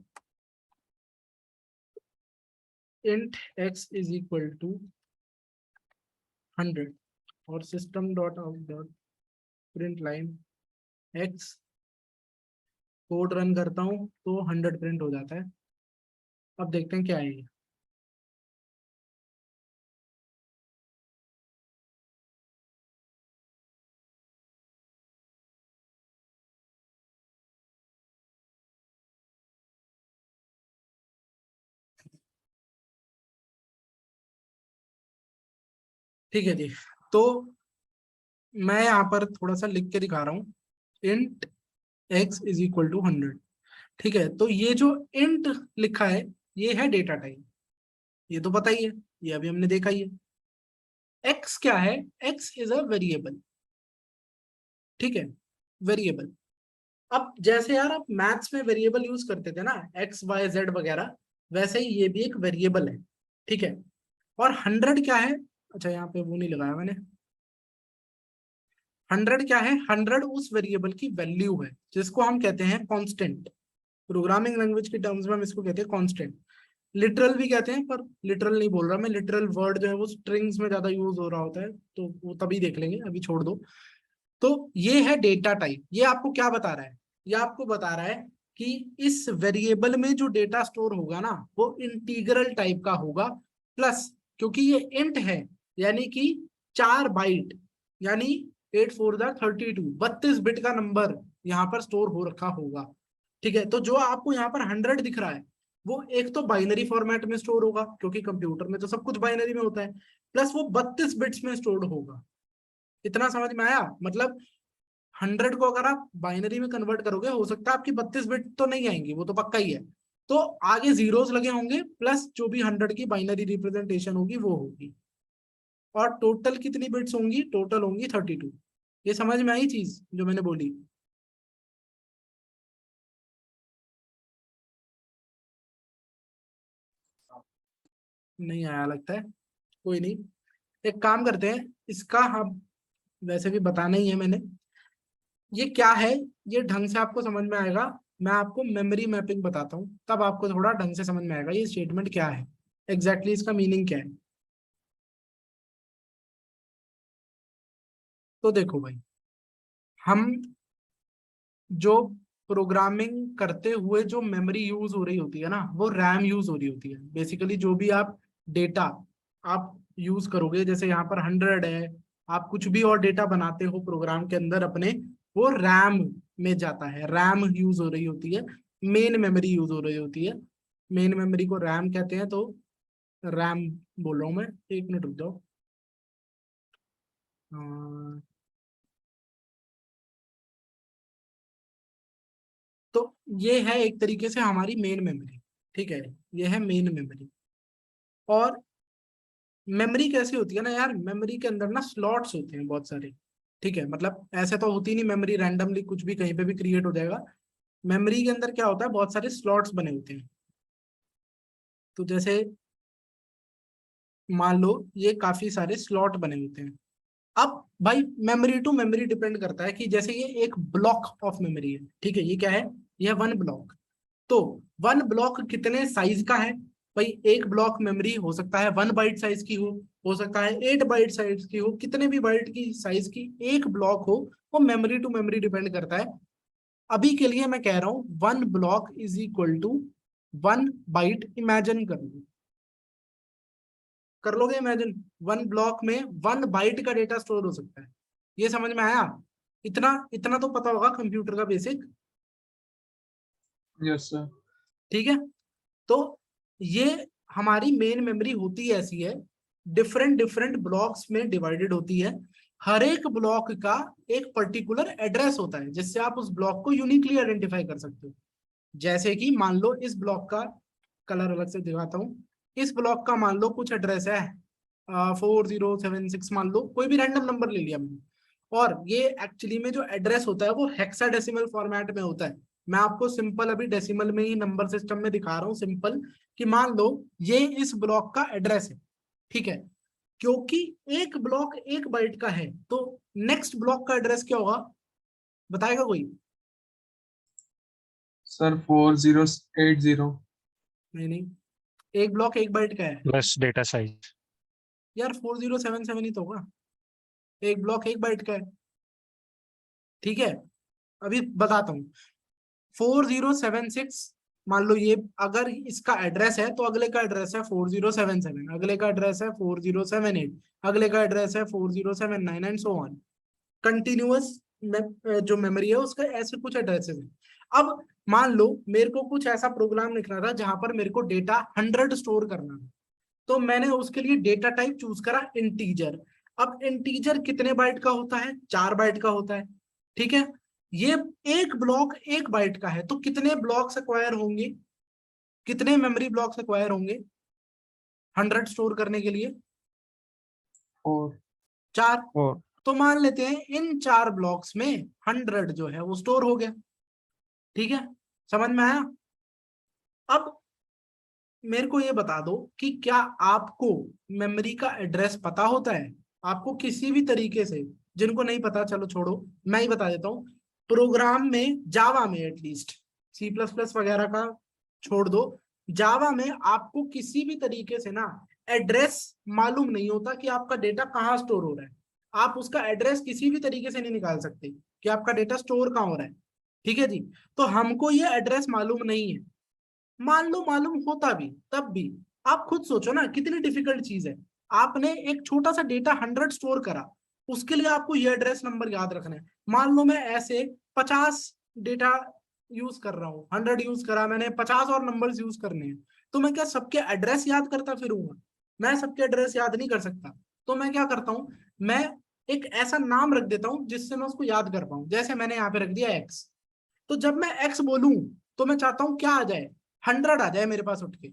int x is equal to 100 और system dot out dot print line x, code run करता हूँ तो 100 प्रिंट हो जाता है। अब देखते हैं क्या है ये। ठीक है जी, तो मैं यहाँ पर थोड़ा सा लिख के दिखा रहा हूँ, int x is equal to 100, ठीक है। तो ये जो int लिखा है ये है डेटा टाइप, ये तो पता ही है, ये अभी हमने देखा ही है। x क्या है, x इज अ वेरिएबल, ठीक है, वेरिएबल। अब जैसे यार आप मैथ्स में वेरिएबल यूज करते थे ना, x y z वगैरह, वैसे ही ये भी एक वेरिएबल है, ठीक है। और 100 क्या है, अच्छा यहाँ पे वो नहीं लगाया मैंने, 100 क्या है, 100 उस वेरिएबल की वैल्यू है जिसको हम कहते हैं कांस्टेंट, प्रोग्रामिंग लैंग्वेज के टर्म्स में हम इसको कहते हैं कांस्टेंट। लिटरल भी कहते हैं, पर लिटरल नहीं बोल रहा मैं, लिटरल वर्ड जो है वो स्ट्रिंग्स में ज्यादा यूज हो रहा होता है, तो वो तभी देख लेंगे, अभी छोड़ दो। तो ये है डेटा टाइप, ये आपको क्या बता रहा है, ये आपको बता रहा है कि इस वेरिएबल में जो डेटा स्टोर होगा ना वो इंटीग्रल टाइप का होगा, प्लस क्योंकि ये इंट है यानी कि 4 बाइट यानी 8 4 32 32 बिट का नंबर यहाँ पर स्टोर हो रखा होगा। ठीक है, तो जो आपको यहाँ पर 100 दिख रहा है वो एक तो बाइनरी फॉर्मेट में स्टोर होगा क्योंकि कंप्यूटर में तो सब कुछ बाइनरी में होता है, प्लस वो 32 बिट्स में स्टोर होगा। इतना समझ में आया? मतलब 100 को अगर आप बाइनरी में कन्वर्ट करोगे हो सकता है आपकी 32 बिट तो नहीं आएंगी, वो तो पक्का ही है, तो आगे जीरोस लगे होंगे प्लस जो भी 100 की बाइनरी रिप्रेजेंटेशन होगी वो होगी। और टोटल कितनी बिट्स होंगी? टोटल होंगी 32। ये समझ में आई चीज जो मैंने बोली? नहीं आया लगता है, कोई नहीं। एक काम करते हैं, इसका हम वैसे भी बताना ही है मैंने, ये क्या है ये ढंग से आपको समझ में आएगा। मैं आपको मेमोरी मैपिंग बताता हूँ तब आपको थोड़ा ढंग से समझ में आएगा ये स्टेटमेंट क्या है, एग्जैक्टली इसका मीनिंग क्या है। तो देखो भाई, हम जो प्रोग्रामिंग करते हुए जो मेमोरी यूज हो रही होती है ना वो रैम यूज हो रही होती है। बेसिकली जो भी आप डेटा आप यूज करोगे, जैसे यहाँ पर 100 है, आप कुछ भी और डेटा बनाते हो प्रोग्राम के अंदर अपने, वो रैम में जाता है, रैम यूज हो रही होती है, मेन मेमोरी यूज हो रही होती है। मेन मेमोरी को रैम कहते हैं, तो रैम बोल रहा हूँ मैं, 1 मिनट रुक जाओ। तो ये है एक तरीके से हमारी मेन मेमोरी। ठीक है, ये है मेन मेमोरी। और मेमोरी कैसी होती है ना यार, मेमोरी के अंदर ना स्लॉट्स होते हैं बहुत सारे। ठीक है, मतलब ऐसे तो होती नहीं मेमोरी रैंडमली कुछ भी कहीं पे भी क्रिएट हो जाएगा। मेमोरी के अंदर क्या होता है, बहुत सारे स्लॉट्स बने होते हैं। तो जैसे मान लो ये काफी सारे स्लॉट बने होते हैं। अब भाई मेमोरी टू मेमोरी डिपेंड करता है कि जैसे ये एक ब्लॉक ऑफ मेमोरी है, ठीक है, ये क्या है, ये 1 ब्लॉक। तो 1 ब्लॉक कितने साइज का है? भाई एक ब्लॉक मेमोरी हो सकता है 1 बाइट साइज की हो सकता है 8 बाइट साइज की हो, कितने भी बाइट की साइज की एक ब्लॉक हो, वो मेमोरी टू मेमोरी डिपेंड करता है। अभी के लिए मैं कह रहा हूं 1 block is equal to 1 byte. Imagine कर लोगे इमेजिन, 1 ब्लॉक में 1 बाइट का डेटा स्टोर हो सकता है। ये समझ में आया? इतना इतना तो पता होगा कंप्यूटर का बेसिक। Yes sir. ठीक है, तो ये हमारी मेन मेमोरी होती है ऐसी है, डिफरेंट डिफरेंट ब्लॉक्स में डिवाइडेड होती है। हर एक ब्लॉक का एक पर्टिकुलर एड्रेस होता है जिससे आप उस ब्लॉक को यूनिकली आइडेंटिफाई कर सकते हो। जैसे कि मान लो इस ब्लॉक का कलर अलग से दिखाता हूँ, इस ब्लॉक का मान लो कुछ एड्रेस है 4076, मान लो कोई भी रैंडम नंबर ले लिया मैंने, और ये एक्चुअली में जो एड्रेस होता है वो हेक्साडेसिमल फॉर्मेट में होता है। मैं आपको सिंपल अभी डेसिमल में ही नंबर सिस्टम में दिखा रहा हूँ सिंपल, कि मान लो ये इस ब्लॉक का एड्रेस है। ठीक है, क्योंकि एक ब्लॉक 1 बाइट का है तो नेक्स्ट ब्लॉक का एड्रेस क्या होगा, बताएगा कोई? सर 4080। नहीं नहीं, एक ब्लॉक 1 बाइट का है प्लस डेटा साइज। यार, 4077 ही तो होगा, एक ब्लॉक 1 बाइट का है। ठीक है, अभी बताता हूँ। 4076 मान लो, ये अगर इसका एड्रेस है तो अगले का एड्रेस है 4077, अगले का एड्रेस है 4078, अगले का एड्रेस है 4079 एंड सो ऑन। कंटिन्यूअस जो मेमोरी है उसका ऐसे कुछ एड्रेसेस है। अब मान लो मेरे को कुछ ऐसा प्रोग्राम लिखना था जहां पर मेरे को डेटा 100 स्टोर करना है, तो मैंने उसके लिए डेटा टाइप चूज करा इंटीजर। अब इंटीजर कितने बाइट का होता है? 4 बाइट का होता है। ठीक है, ये एक ब्लॉक 1 बाइट का है तो कितने ब्लॉक्स एक्वायर होंगे, कितने मेमोरी ब्लॉक्स एक्वायर होंगे 100 स्टोर करने के लिए? और 4। और तो मान लेते हैं इन 4 ब्लॉक्स में 100 जो है वो स्टोर हो गया। ठीक है, समझ में आया? अब मेरे को ये बता दो कि क्या आपको मेमोरी का एड्रेस पता होता है? आपको किसी भी तरीके से, जिनको नहीं पता चलो छोड़ो, मैं ही बता देता हूँ। प्रोग्राम में, जावा में एटलीस्ट, C++ वगैरह का छोड़ दो, जावा में आपको किसी भी तरीके से ना एड्रेस मालूम नहीं होता कि आपका डेटा कहाँ स्टोर हो रहा है। आप उसका एड्रेस किसी भी तरीके से नहीं निकाल सकते कि आपका डेटा स्टोर कहाँ हो रहा है। ठीक है जी। तो हमको ये एड्रेस मालूम नहीं है, मान लो मालूम होता भी तब भी आप खुद सोचो ना कितनी डिफिकल्ट चीज है। आपने एक छोटा सा डेटा 100 स्टोर करा, उसके लिए आपको ये एड्रेस नंबर याद रखना है। मान लो मैं ऐसे 50 डेटा यूज कर रहा हूँ, 100 यूज करा मैंने, 50 और नंबर्स यूज करने हैं, तो मैं क्या सबके एड्रेस याद करता फिरूंगा? मैं सबके एड्रेस याद नहीं कर सकता। तो मैं क्या करता हूँ, मैं एक ऐसा नाम रख देता हूँ जिससे मैं उसको याद कर पाऊँ। जैसे मैंने यहाँ पे रख दिया एक्स, तो जब मैं एक्स बोलूं तो मैं चाहता हूं क्या आ जाए, 100 आ जाए मेरे पास उठ के।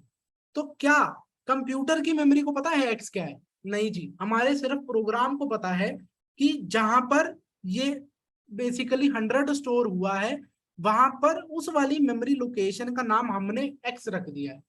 तो क्या कंप्यूटर की मेमोरी को पता है एक्स क्या है? नहीं जी, हमारे सिर्फ प्रोग्राम को पता है कि जहां पर ये बेसिकली 100 स्टोर हुआ है, वहां पर उस वाली मेमोरी लोकेशन का नाम हमने एक्स रख दिया है।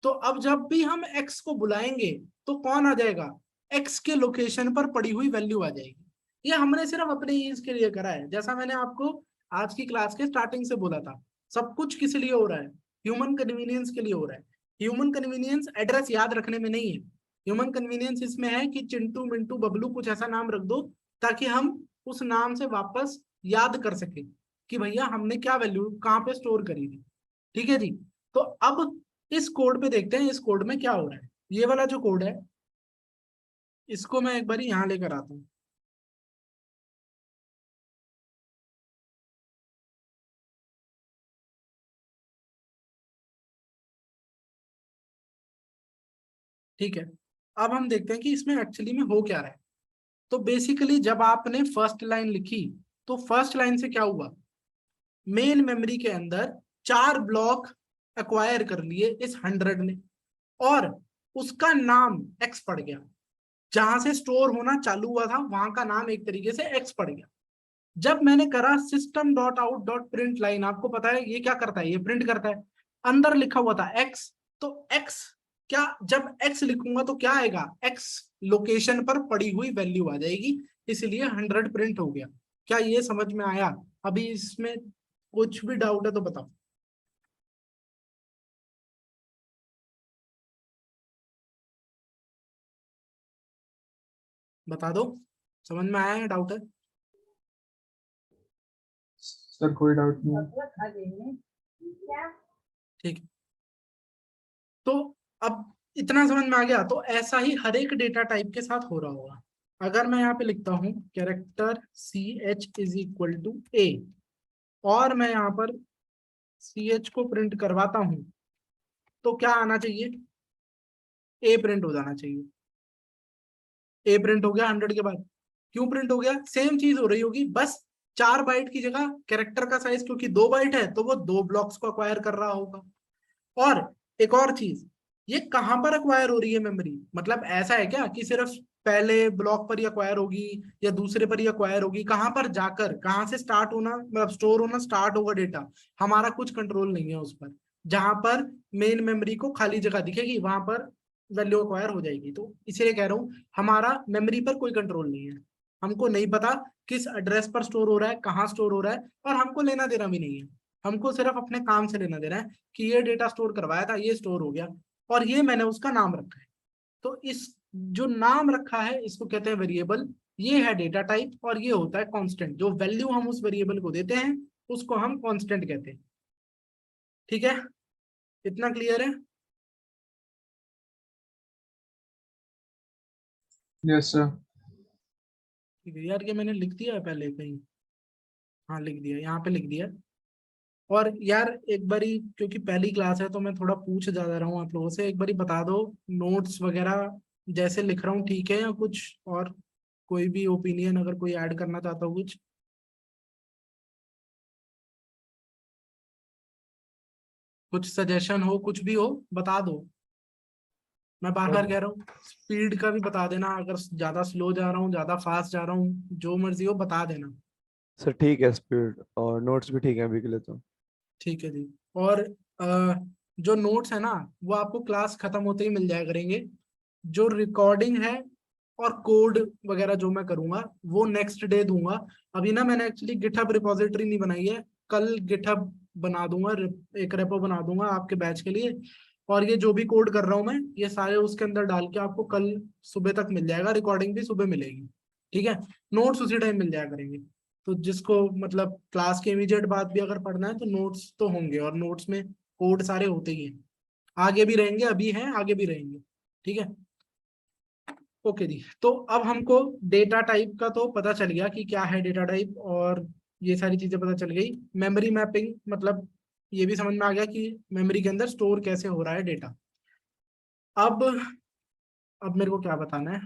तो अब जब भी हम एक्स को बुलाएंगे तो कौन आ जाएगा, एक्स के लोकेशन पर पड़ी हुई वैल्यू आ जाएगी। ये हमने सिर्फ अपने यूज के लिए करा है। जैसा मैंने आपको आज की क्लास के स्टार्टिंग से बोला था, सब कुछ किस लिए हो रहा है, ह्यूमन कन्वीनियंस के लिए हो रहा है। ह्यूमन कन्वीनियंस एड्रेस याद रखने में नहीं है, ह्यूमन कन्वीनियंस इसमें है कि चिंटू मिंटू बबलू कुछ ऐसा नाम रख दो ताकि हम उस नाम से वापस याद कर सके कि भैया हमने क्या वैल्यू कहाँ पे स्टोर करी थी। ठीक है जी। तो अब इस कोड पे देखते हैं इस कोड में क्या हो रहा है। ये वाला जो कोड है इसको मैं एक बार यहाँ लेकर आता हूँ। ठीक है, अब हम देखते हैं कि इसमें एक्चुअली में हो क्या रहा है। तो बेसिकली जब आपने फर्स्ट लाइन लिखी तो फर्स्ट लाइन से क्या हुआ, मेन मेमोरी के अंदर 4 ब्लॉक एक्वायर कर लिए इस 100 ने, और उसका नाम एक्स पड़ गया। जहां से स्टोर होना चालू हुआ था वहां का नाम एक तरीके से एक्स पड़ गया। जब मैंने करा system dot out dot print line, आपको पता है ये क्या करता है, ये प्रिंट करता है। अंदर लिखा हुआ था एक्स, तो एक्स क्या, जब एक्स लिखूंगा तो क्या आएगा, एक्स लोकेशन पर पड़ी हुई वैल्यू आ जाएगी, इसलिए 100 प्रिंट हो गया। क्या ये समझ में आया? अभी इसमें कुछ भी डाउट है तो बताओ। बता दो, समझ में आया है, डाउट है? सर कोई डाउट नहीं है। ठीक है, तो अब इतना समझ में आ गया। तो ऐसा ही हर एक डेटा टाइप के साथ हो रहा होगा। अगर मैं यहाँ पे लिखता हूँ character C H is equal to A, और मैं यहाँ पर सी एच को प्रिंट करवाता हूँ, तो क्या आना चाहिए, ए प्रिंट हो जाना चाहिए। ए प्रिंट हो गया 100 के बाद। क्यों प्रिंट हो गया, सेम चीज हो रही होगी, बस 4 बाइट की जगह कैरेक्टर का साइज क्योंकि 2 बाइट है तो वो 2 ब्लॉक्स को अक्वायर कर रहा होगा। और एक और चीज, ये कहां पर अक्वायर हो रही है मेमोरी, मतलब ऐसा है क्या कि सिर्फ पहले ब्लॉक पर ही अक्वायर होगी या दूसरे पर ही अक्वायर होगी, कहां पर जाकर, कहां से स्टार्ट होना, मतलब स्टोर होना स्टार्ट होगा डेटा, हमारा कुछ कंट्रोल नहीं है उस पर। जहां पर मेन मेमोरी को खाली जगह दिखेगी वहां पर वैल्यू अक्वायर हो जाएगी। तो इसीलिए कह रहा हूँ हमारा मेमोरी पर कोई कंट्रोल नहीं है, हमको नहीं पता किस एड्रेस पर स्टोर हो रहा है, कहाँ स्टोर हो रहा है, और हमको लेना देना भी नहीं है। हमको सिर्फ अपने काम से लेना देना है कि ये डेटा स्टोर करवाया था, ये स्टोर हो गया, और ये मैंने उसका नाम रखा है। तो इस जो नाम रखा है इसको कहते हैं वेरिएबल, ये है डेटा टाइप, और ये होता है कांस्टेंट। जो वैल्यू हम उस वेरिएबल को देते हैं उसको हम कांस्टेंट कहते हैं। ठीक है, इतना क्लियर है? Yes sir. ठीक है यार, ये मैंने लिख दिया है पहले कहीं, हाँ लिख दिया, यहाँ पे लिख दिया। और यार एक बारी, क्योंकि पहली क्लास है तो मैं थोड़ा पूछ ज्यादा रहा हूँ आप लोगों से, एक बारी बता दो नोट्स वगैरह जैसे लिख रहा हूँ ठीक है, या कुछ और कोई भी ओपिनियन अगर कोई ऐड करना चाहता हो कुछ, कुछ सजेशन हो, कुछ भी हो बता दो। मैं बार बार कह रहा हूँ स्पीड का भी बता देना, अगर ज्यादा स्लो जा रहा हूँ ज्यादा फास्ट जा रहा हूँ, जो मर्जी हो बता देना। सर ठीक है, स्पीड और नोट्स भी ठीक है अभी के लिए तो। ठीक है जी। और जो नोट्स है ना वो आपको क्लास खत्म होते ही मिल जाया करेंगे। जो रिकॉर्डिंग है और कोड वगैरह जो मैं करूंगा वो नेक्स्ट डे दूंगा। अभी ना मैंने एक्चुअली गिटहब रिपोजिटरी नहीं बनाई है, कल गिटहब बना दूंगा, एक रेपो बना दूंगा आपके बैच के लिए, और ये जो भी कोड कर रहा हूँ मैं ये सारे उसके अंदर डाल के आपको कल सुबह तक मिल जाएगा, रिकॉर्डिंग भी सुबह मिलेगी। ठीक है, नोट्स उसी टाइम मिल जाया करेंगे। तो जिसको मतलब क्लास के इमीडिएट बाद भी अगर पढ़ना है तो नोट्स तो होंगे, और नोट्स में कोड सारे होते ही हैं, आगे भी रहेंगे, अभी हैं, आगे भी रहेंगे। ठीक है, ओके जी। तो अब हमको डेटा टाइप का तो पता चल गया कि क्या है डेटा टाइप, और ये सारी चीजें पता चल गई। मेमोरी मैपिंग मतलब ये भी समझ में आ गया कि मेमोरी के अंदर स्टोर कैसे हो रहा है डेटा। अब मेरे को क्या बताना है,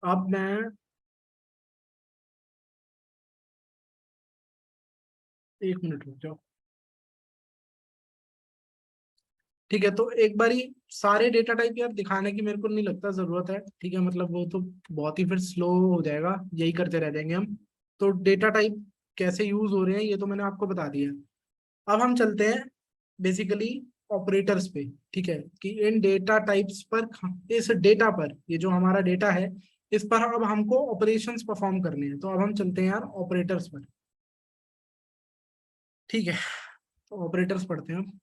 अब मैं एक मिनट रुक जाओ। ठीक है, तो एक बारी सारे डेटा टाइप यार दिखाने की मेरे को नहीं लगता जरूरत है। ठीक है, मतलब वो तो बहुत ही फिर स्लो हो जाएगा, यही करते रह जाएंगे हम। तो डेटा टाइप कैसे यूज हो रहे हैं ये तो मैंने आपको बता दिया। अब हम चलते हैं बेसिकली ऑपरेटर्स पे। ठीक है, कि इन डेटा टाइप्स पर, इस डेटा पर, ये जो हमारा डेटा है इस पर अब हमको ऑपरेशंस परफॉर्म करने हैं। तो अब हम चलते हैं यार ऑपरेटर्स पर। ठीक है, तो ऑपरेटर्स पढ़ते हैं हम।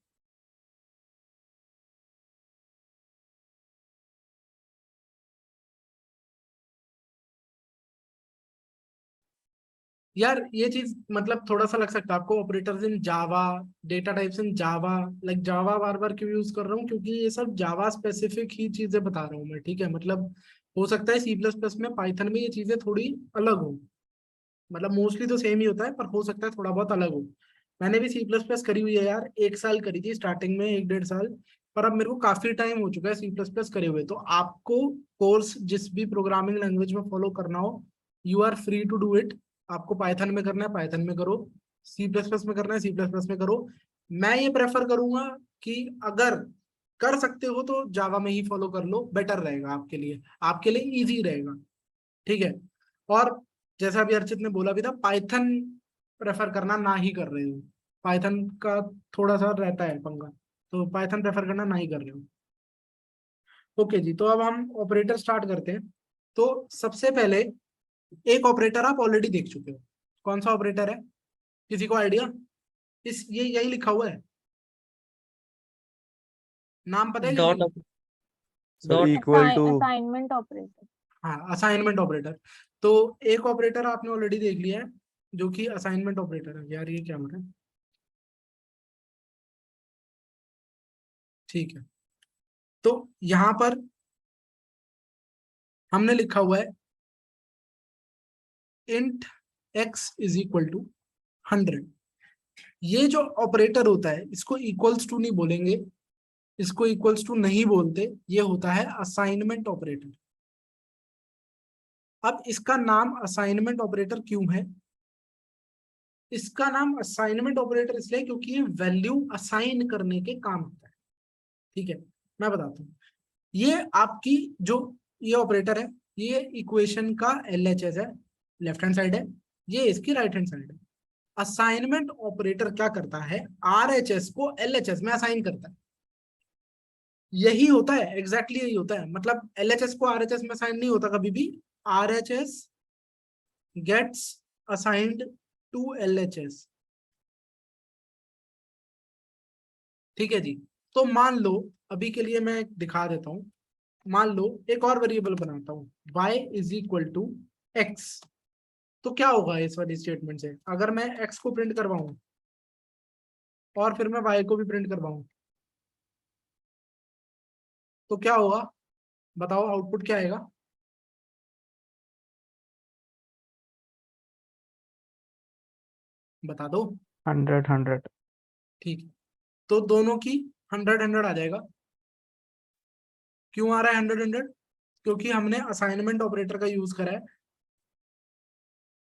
यार ये चीज मतलब थोड़ा सा लग सकता है आपको, operators in Java, data types in Java, like Java बार बार क्यों यूज कर रहा हूँ, क्योंकि ये सब जावा स्पेसिफिक ही चीजें बता रहा हूँ मैं। ठीक है, मतलब हो सकता है सी प्लस प्लस में, पाइथन में ये चीजें थोड़ी अलग हो, मतलब मोस्टली तो सेम ही होता है, पर हो सकता है थोड़ा बहुत अलग हो। मैंने भी सी प्लस प्लस करी हुई है यार, 1 साल करी थी स्टार्टिंग में, 1 डेढ़ साल। पर अब मेरे को काफी टाइम हो चुका है सी प्लस प्लस करे हुए। तो आपको कोर्स जिस भी प्रोग्रामिंग लैंग्वेज में फॉलो करना हो, you are free to do it. आपको पाइथन में करना है पाइथन में करो, सी प्लस प्लस में करना है सी प्लस प्लस में करो। मैं ये प्रेफर करूंगा कि अगर कर सकते हो तो जावा में ही फॉलो कर लो, बेटर रहेगा आपके लिए इजी रहेगा। ठीक है, और जैसा अभी अर्चित ने बोला भी था, पाइथन प्रेफर करना ना ही कर रहे हो, पाइथन का थोड़ा सा रहता है पंगा, तो पाइथन प्रेफर करना ना ही कर रहे हो। ओके जी, तो अब हम ऑपरेटर स्टार्ट करते हैं। तो सबसे पहले एक ऑपरेटर आप ऑलरेडी देख चुके हो, कौन सा ऑपरेटर है, किसी को आइडिया? इस ये यही लिखा हुआ है, नाम पता है किसी डॉट को? Sir dot equal to. Assignment operator. हाँ, असाइनमेंट ऑपरेटर। तो एक ऑपरेटर आपने ऑलरेडी देख लिया है जो कि असाइनमेंट ऑपरेटर है। यार ये क्या हो रहा है? ठीक है, तो यहां पर हमने लिखा हुआ है int x is equal to 100। ये जो ऑपरेटर होता है इसको इक्वल्स टू नहीं बोलेंगे, इसको इक्वल्स टू नहीं बोलते, ये होता है असाइनमेंट ऑपरेटर। अब इसका नाम असाइनमेंट ऑपरेटर क्यों है? इसका नाम असाइनमेंट ऑपरेटर इसलिए क्योंकि ये वैल्यू असाइन करने के काम आता है। ठीक है, मैं बताता हूँ। ये आपकी जो ये ऑपरेटर है, ये इक्वेशन का LHS है, लेफ्ट हैंड साइड है, ये इसकी राइट हैंड साइड है। असाइनमेंट ऑपरेटर क्या करता है, RHS को LHS में असाइन करता है। यही होता है, एग्जैक्टली यही होता है। मतलब LHS को RHS में असाइन नहीं होता कभी भी, RHS gets assigned to LHS। ठीक है जी, तो मान लो अभी के लिए मैं दिखा देता हूं, मान लो एक और वेरिएबल बनाता हूं y is equal to x। तो क्या होगा इस वाली स्टेटमेंट से, अगर मैं x को प्रिंट करवाऊं और फिर मैं y को भी प्रिंट करवाऊं तो क्या होगा, बताओ आउटपुट क्या आएगा? बता दो। 100 ठीक है, तो दोनों की 100 आ जाएगा। क्यों आ रहा है 100? क्योंकि हमने असाइनमेंट ऑपरेटर का यूज करा है,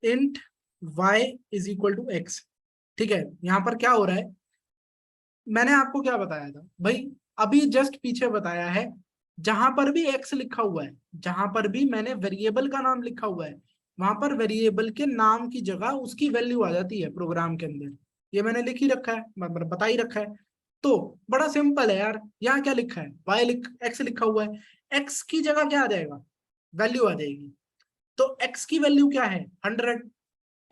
int y is equal to x। ठीक है, यहां पर क्या हो रहा है, मैंने आपको क्या बताया था भाई, अभी जस्ट पीछे बताया है, जहां पर भी x लिखा हुआ है, जहां पर भी मैंने वेरिएबल का नाम लिखा हुआ है, वहां पर वेरिएबल के नाम की जगह उसकी वैल्यू आ जाती है प्रोग्राम के अंदर। ये मैंने लिख ही रखा है, मतलब बता ही रखा है। तो बड़ा सिंपल है यार, यहाँ क्या लिखा है, x लिखा हुआ है, x की जगह क्या आ जाएगा, वैल्यू आ जाएगी। तो x की वैल्यू क्या है, 100।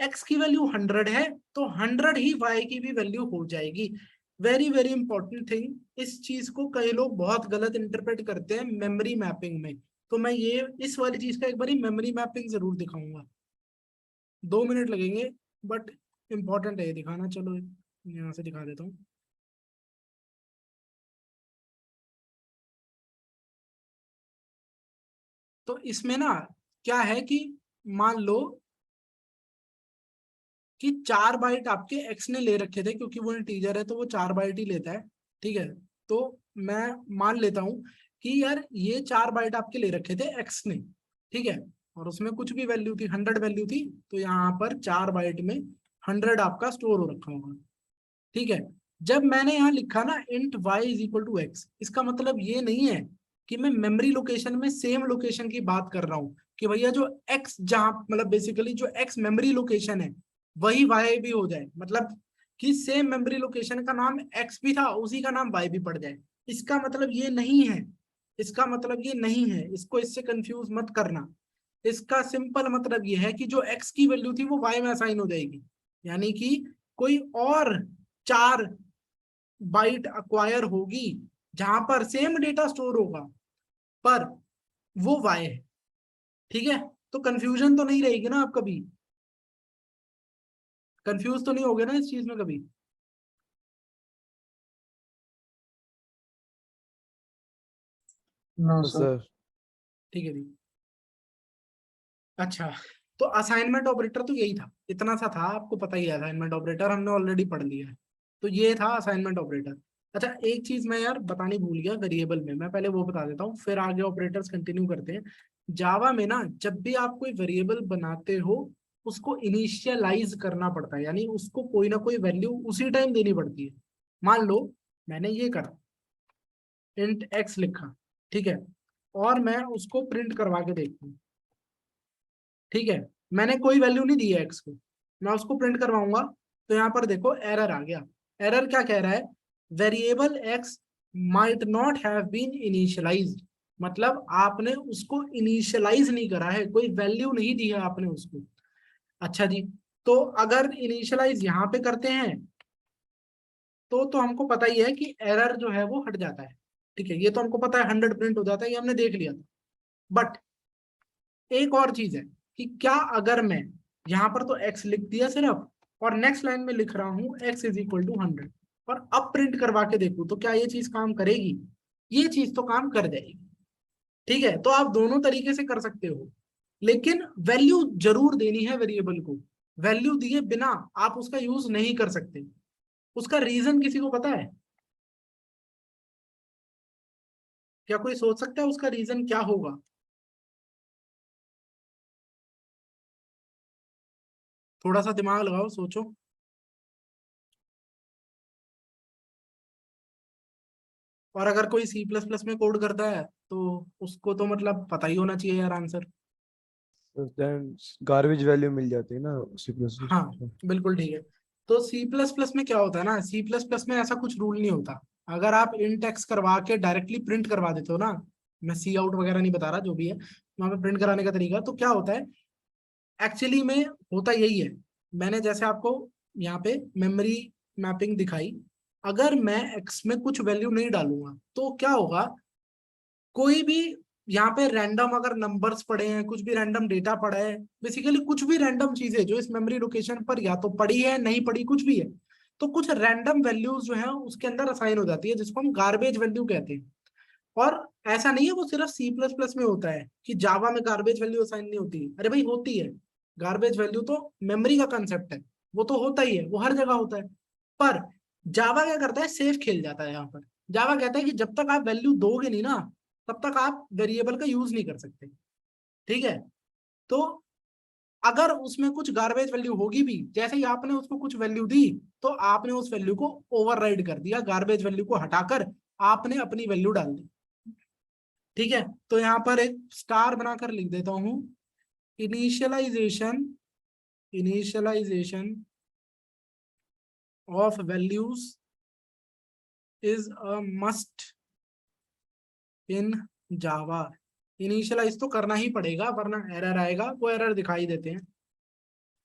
x की वैल्यू 100 है तो 100 ही y की भी वैल्यू हो जाएगी। वेरी वेरी इंपॉर्टेंट थिंग, इस चीज को कई लोग बहुत गलत इंटरप्रेट करते हैं मेमोरी मैपिंग में। तो मैं ये इस वाली चीज का एक बार मेमोरी मैपिंग जरूर दिखाऊंगा, 2 मिनट लगेंगे, बट इम्पोर्टेंट है ये दिखाना। चलो यहाँ से दिखा देता हूँ। तो इसमें ना क्या है कि मान लो कि 4 बाइट आपके एक्स ने ले रखे थे, क्योंकि वो इंटीजर है तो वो 4 बाइट ही लेता है, ठीक है। तो मैं मान लेता हूं कि यार ये 4 बाइट आपके ले रखे थे एक्स ने, ठीक है, और उसमें कुछ भी वैल्यू थी, 100 वैल्यू थी, तो यहाँ पर 4 बाइट में 100 आपका स्टोर हो रखा होगा, ठीक है। जब मैंने यहाँ लिखा ना int y is equal to x, इसका मतलब ये नहीं है कि मैं मेमोरी लोकेशन में सेम लोकेशन की बात कर रहा हूँ कि भैया जो x जहां मतलब बेसिकली जो x मेमोरी लोकेशन है वही y भी हो जाए, मतलब कि सेम मेमोरी लोकेशन का नाम x भी था उसी का नाम y भी पड़ जाए। इसका मतलब ये नहीं है, इसका मतलब ये नहीं है, इसको इससे कंफ्यूज मत करना। इसका सिंपल मतलब ये है कि जो x की वैल्यू थी वो y में असाइन हो जाएगी, यानी कि कोई और 4 बाइट अक्वायर होगी जहां पर सेम डेटा स्टोर होगा पर वो y है, ठीक है। तो कंफ्यूजन तो नहीं रहेगी ना, आप कभी कंफ्यूज तो नहीं होगे ना इस चीज में कभी। नो तो सर। सर ठीक है जी। अच्छा, तो असाइनमेंट ऑपरेटर तो यही था, इतना सा था, आपको पता ही है असाइनमेंट ऑपरेटर हमने ऑलरेडी पढ़ लिया है। तो ये था असाइनमेंट ऑपरेटर। अच्छा, एक चीज मैं यार बतानी भूल गया वेरिएबल में, मैं पहले वो बता देता हूँ फिर आगे ऑपरेटर्स कंटिन्यू करते हैं। जावा में ना जब भी आप कोई वेरिएबल बनाते हो उसको इनिशियलाइज करना पड़ता है, यानी उसको कोई ना कोई वैल्यू उसी टाइम देनी पड़ती है। मान लो मैंने ये करा, इंट एक्स लिखा, ठीक है, और मैं उसको प्रिंट करवा के देखता हूँ, ठीक है, मैंने कोई वैल्यू नहीं दी है एक्स को, मैं उसको प्रिंट करवाऊंगा, तो यहाँ पर देखो एरर आ गया। एरर क्या कह रहा है, variable x might not have been initialized, मतलब आपने उसको इनिशियलाइज नहीं करा है, कोई वैल्यू नहीं दी है आपने उसको। अच्छा जी, तो अगर इनिशियलाइज यहाँ पे करते हैं तो हमको पता ही है कि एरर जो है वो हट जाता है, ठीक है, ये तो हमको पता है 100 प्रिंट हो जाता है, ये हमने देख लिया था। बट एक और चीज है कि क्या अगर मैं यहाँ पर तो x लिख दिया सिर्फ और नेक्स्ट लाइन में लिख रहा हूँ x इज इक्वल टू 100 और अब प्रिंट करवा के देखूं तो क्या ये चीज काम करेगी? ये चीज तो काम कर जाएगी, ठीक है। तो आप दोनों तरीके से कर सकते हो, लेकिन वैल्यू जरूर देनी है वेरिएबल को, वैल्यू दिए बिना आप उसका यूज नहीं कर सकते। उसका रीजन किसी को पता है? क्या कोई सोच सकता है उसका रीजन क्या होगा? थोड़ा सा दिमाग लगाओ, सोचो। और अगर कोई सी प्लस प्लस में कोड करता है तो उसको तो मतलब पता ही होना चाहिए यार आंसर। देन गार्बेज वैल्यू मिल जाती है ना सी प्लस हाँ प्लस। बिल्कुल ठीक है। तो सी प्लस प्लस में क्या होता है ना, सी प्लस प्लस में ऐसा कुछ रूल नहीं होता। अगर आप इंट एक्स करवा के डायरेक्टली प्रिंट करवा देते हो ना, मैं सी आउट वगैरह नहीं बता रहा, जो भी है वहां पे प्रिंट कराने का तरीका, तो क्या होता है एक्चुअली में, होता यही है। मैंने जैसे आपको यहाँ पे मेमोरी मैपिंग दिखाई, अगर मैं एक्स में कुछ वैल्यू नहीं डालूंगा तो क्या होगा, कोई भी यहाँ पे रैंडम अगर नंबर्स पड़े हैं, कुछ भी रैंडम डेटा पड़ा है, बेसिकली कुछ भी रैंडम चीजें जो इस मेमोरी लोकेशन पर या तो पड़ी है नहीं पड़ी कुछ भी है, तो कुछ रैंडम वैल्यूज जो है उसके अंदर असाइन हो जाती है जिसको हम गार्बेज वैल्यू कहते हैं। और ऐसा नहीं है वो सिर्फ सी प्लस प्लस में होता है कि जावा में गार्बेज वैल्यू असाइन नहीं होती, अरे भाई होती है। गार्बेज वैल्यू तो मेमोरी का कंसेप्ट है, वो तो होता ही है, वो हर जगह होता है। पर जावा क्या करता है, सेफ खेल जाता है यहाँ पर। जावा कहता है कि जब तक आप वैल्यू दोगे नहीं ना तब तक आप वेरिएबल का यूज नहीं कर सकते, ठीक है। तो अगर उसमें कुछ गार्बेज वैल्यू होगी भी, जैसे ही आपने उसको कुछ वैल्यू दी तो आपने उस वैल्यू को ओवरराइड कर दिया, गार्बेज वैल्यू को हटाकर आपने अपनी वैल्यू डाल दी, ठीक है। तो यहाँ पर एक स्टार बनाकर लिख देता हूं, initialization, initialization of values is a must in Java. Initialize तो करना ही पड़ेगा वरना एरर आएगा, वो एरर दिखाई देते हैं।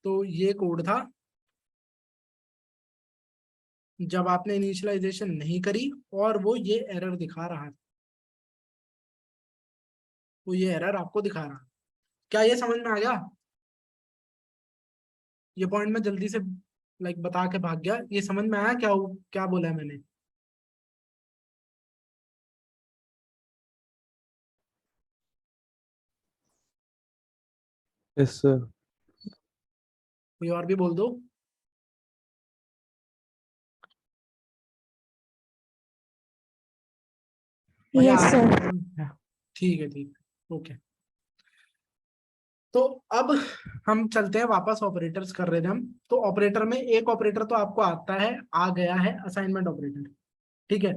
तो ये कोड था जब आपने इनिशियलाइजेशन नहीं करी और वो ये एरर दिखा रहा है। वो ये एरर आपको दिखा रहा। क्या ये समझ में आ गया? ये पॉइंट मैं जल्दी से लाइक बता के भाग गया, ये समझ में आया क्या क्या बोला है मैंने? Yes sir. कोई और भी बोल दो। भैया यस आ सर। रहे हैं? ठीक है, ठीक है, ओके। तो अब हम चलते हैं वापस, ऑपरेटर्स कर रहे थे हम। तो ऑपरेटर में एक ऑपरेटर तो आपको आता है, आ गया है, असाइनमेंट ऑपरेटर। ठीक है,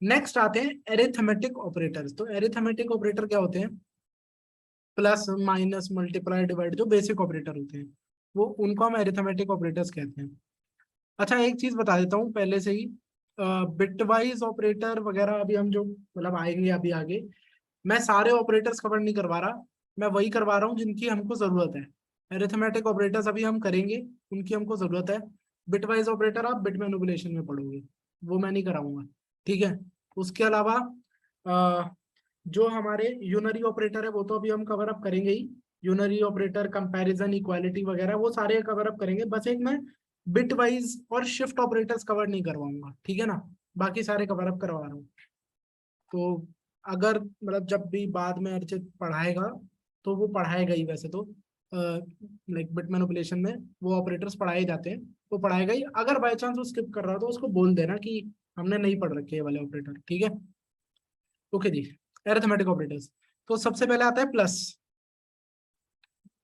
नेक्स्ट आते हैं एरिथमेटिक ऑपरेटर्स। तो एरिथमेटिक ऑपरेटर क्या होते हैं? प्लस माइनस मल्टीप्लाई डिवाइड, जो बेसिक ऑपरेटर होते हैं वो, उनको हम एरिथमेटिक ऑपरेटर्स कहते हैं। अच्छा, एक चीज बता देता हूँ पहले से ही, बिटवाइज ऑपरेटर वगैरह अभी हम जो मतलब आएंगे अभी आगे, मैं सारे ऑपरेटर्स कवर नहीं करवा रहा, मैं वही करवा रहा हूँ जिनकी हमको जरूरत है। एरिथमेटिक ऑपरेटर्स अभी हम करेंगे, उनकी हमको जरूरत है। बिटवाइज ऑपरेटर आप बिट मैनिपुलेशन में पढ़ोगे, वो मैं नहीं कराऊंगा। ठीक है, उसके अलावा जो हमारे यूनरी ऑपरेटर है वो तो अभी हम कवर अप करेंगे ही। यूनरी ऑपरेटर, कंपैरिजन, इक्वालिटी वगैरह वो सारे कवर अप करेंगे। बस एक मैं बिट वाइज और शिफ्ट ऑपरेटर्स कवर नहीं करवाऊंगा, ठीक है ना? बाकी सारे कवर अप करवा रहा हूँ। तो अगर मतलब जब भी बाद में अर्चित पढ़ाएगा तो वो पढ़ाएगा ही, वैसे तो लाइक बिट मैनिपुलेशन में वो ऑपरेटर्स पढ़ाए जाते हैं, वो पढ़ाएगा ही। अगर बाई चांस वो स्किप कर रहा हो तो उसको बोल देना कि हमने नहीं पढ़ रखे ये वाले ऑपरेटर, ठीक है? ओके जी, अरिथमेटिक ऑपरेटर्स। तो सबसे पहले आता है प्लस।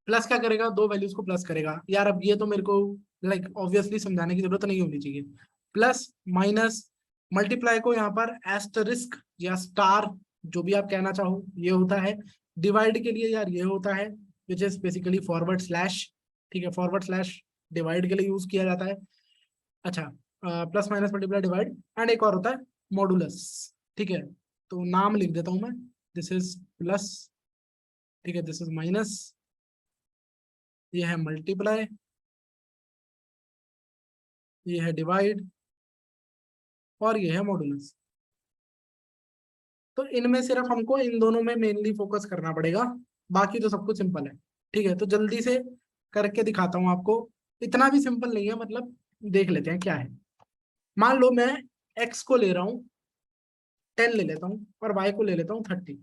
प्लस क्या करेगा? दो वैल्यूज को प्लस करेगा। यार अब ये तो मेरे को लाइक ऑब्वियसली समझाने की जरूरत नहीं होनी चाहिए। प्लस माइनस मल्टीप्लाई को यहाँ पर एस्टरिस्क या स्टार, जो भी आप कहना चाहो, ये होता है। डिवाइड के लिए यार ये होता है, which is basically forward slash. ठीक है, फॉरवर्ड स्लैश डिवाइड के लिए यूज किया जाता है। अच्छा, plus minus multiply divide, and एक और होता है मॉडुलस। ठीक है, तो नाम लिख देता हूं मैं, दिस इज प्लस, ठीक है, दिस इज माइनस, ये है मल्टीप्लाई, ये है डिवाइड, और ये है मॉडुलस। तो इनमें सिर्फ हमको इन दोनों में मेनली फोकस करना पड़ेगा, बाकी तो सब कुछ सिंपल है। ठीक है, तो जल्दी से करके दिखाता हूँ आपको। इतना भी सिंपल नहीं है, मतलब देख लेते हैं क्या है। मान लो मैं x को ले रहा हूँ 10 ले लेता हूँ, और y को ले लेता हूँ 30।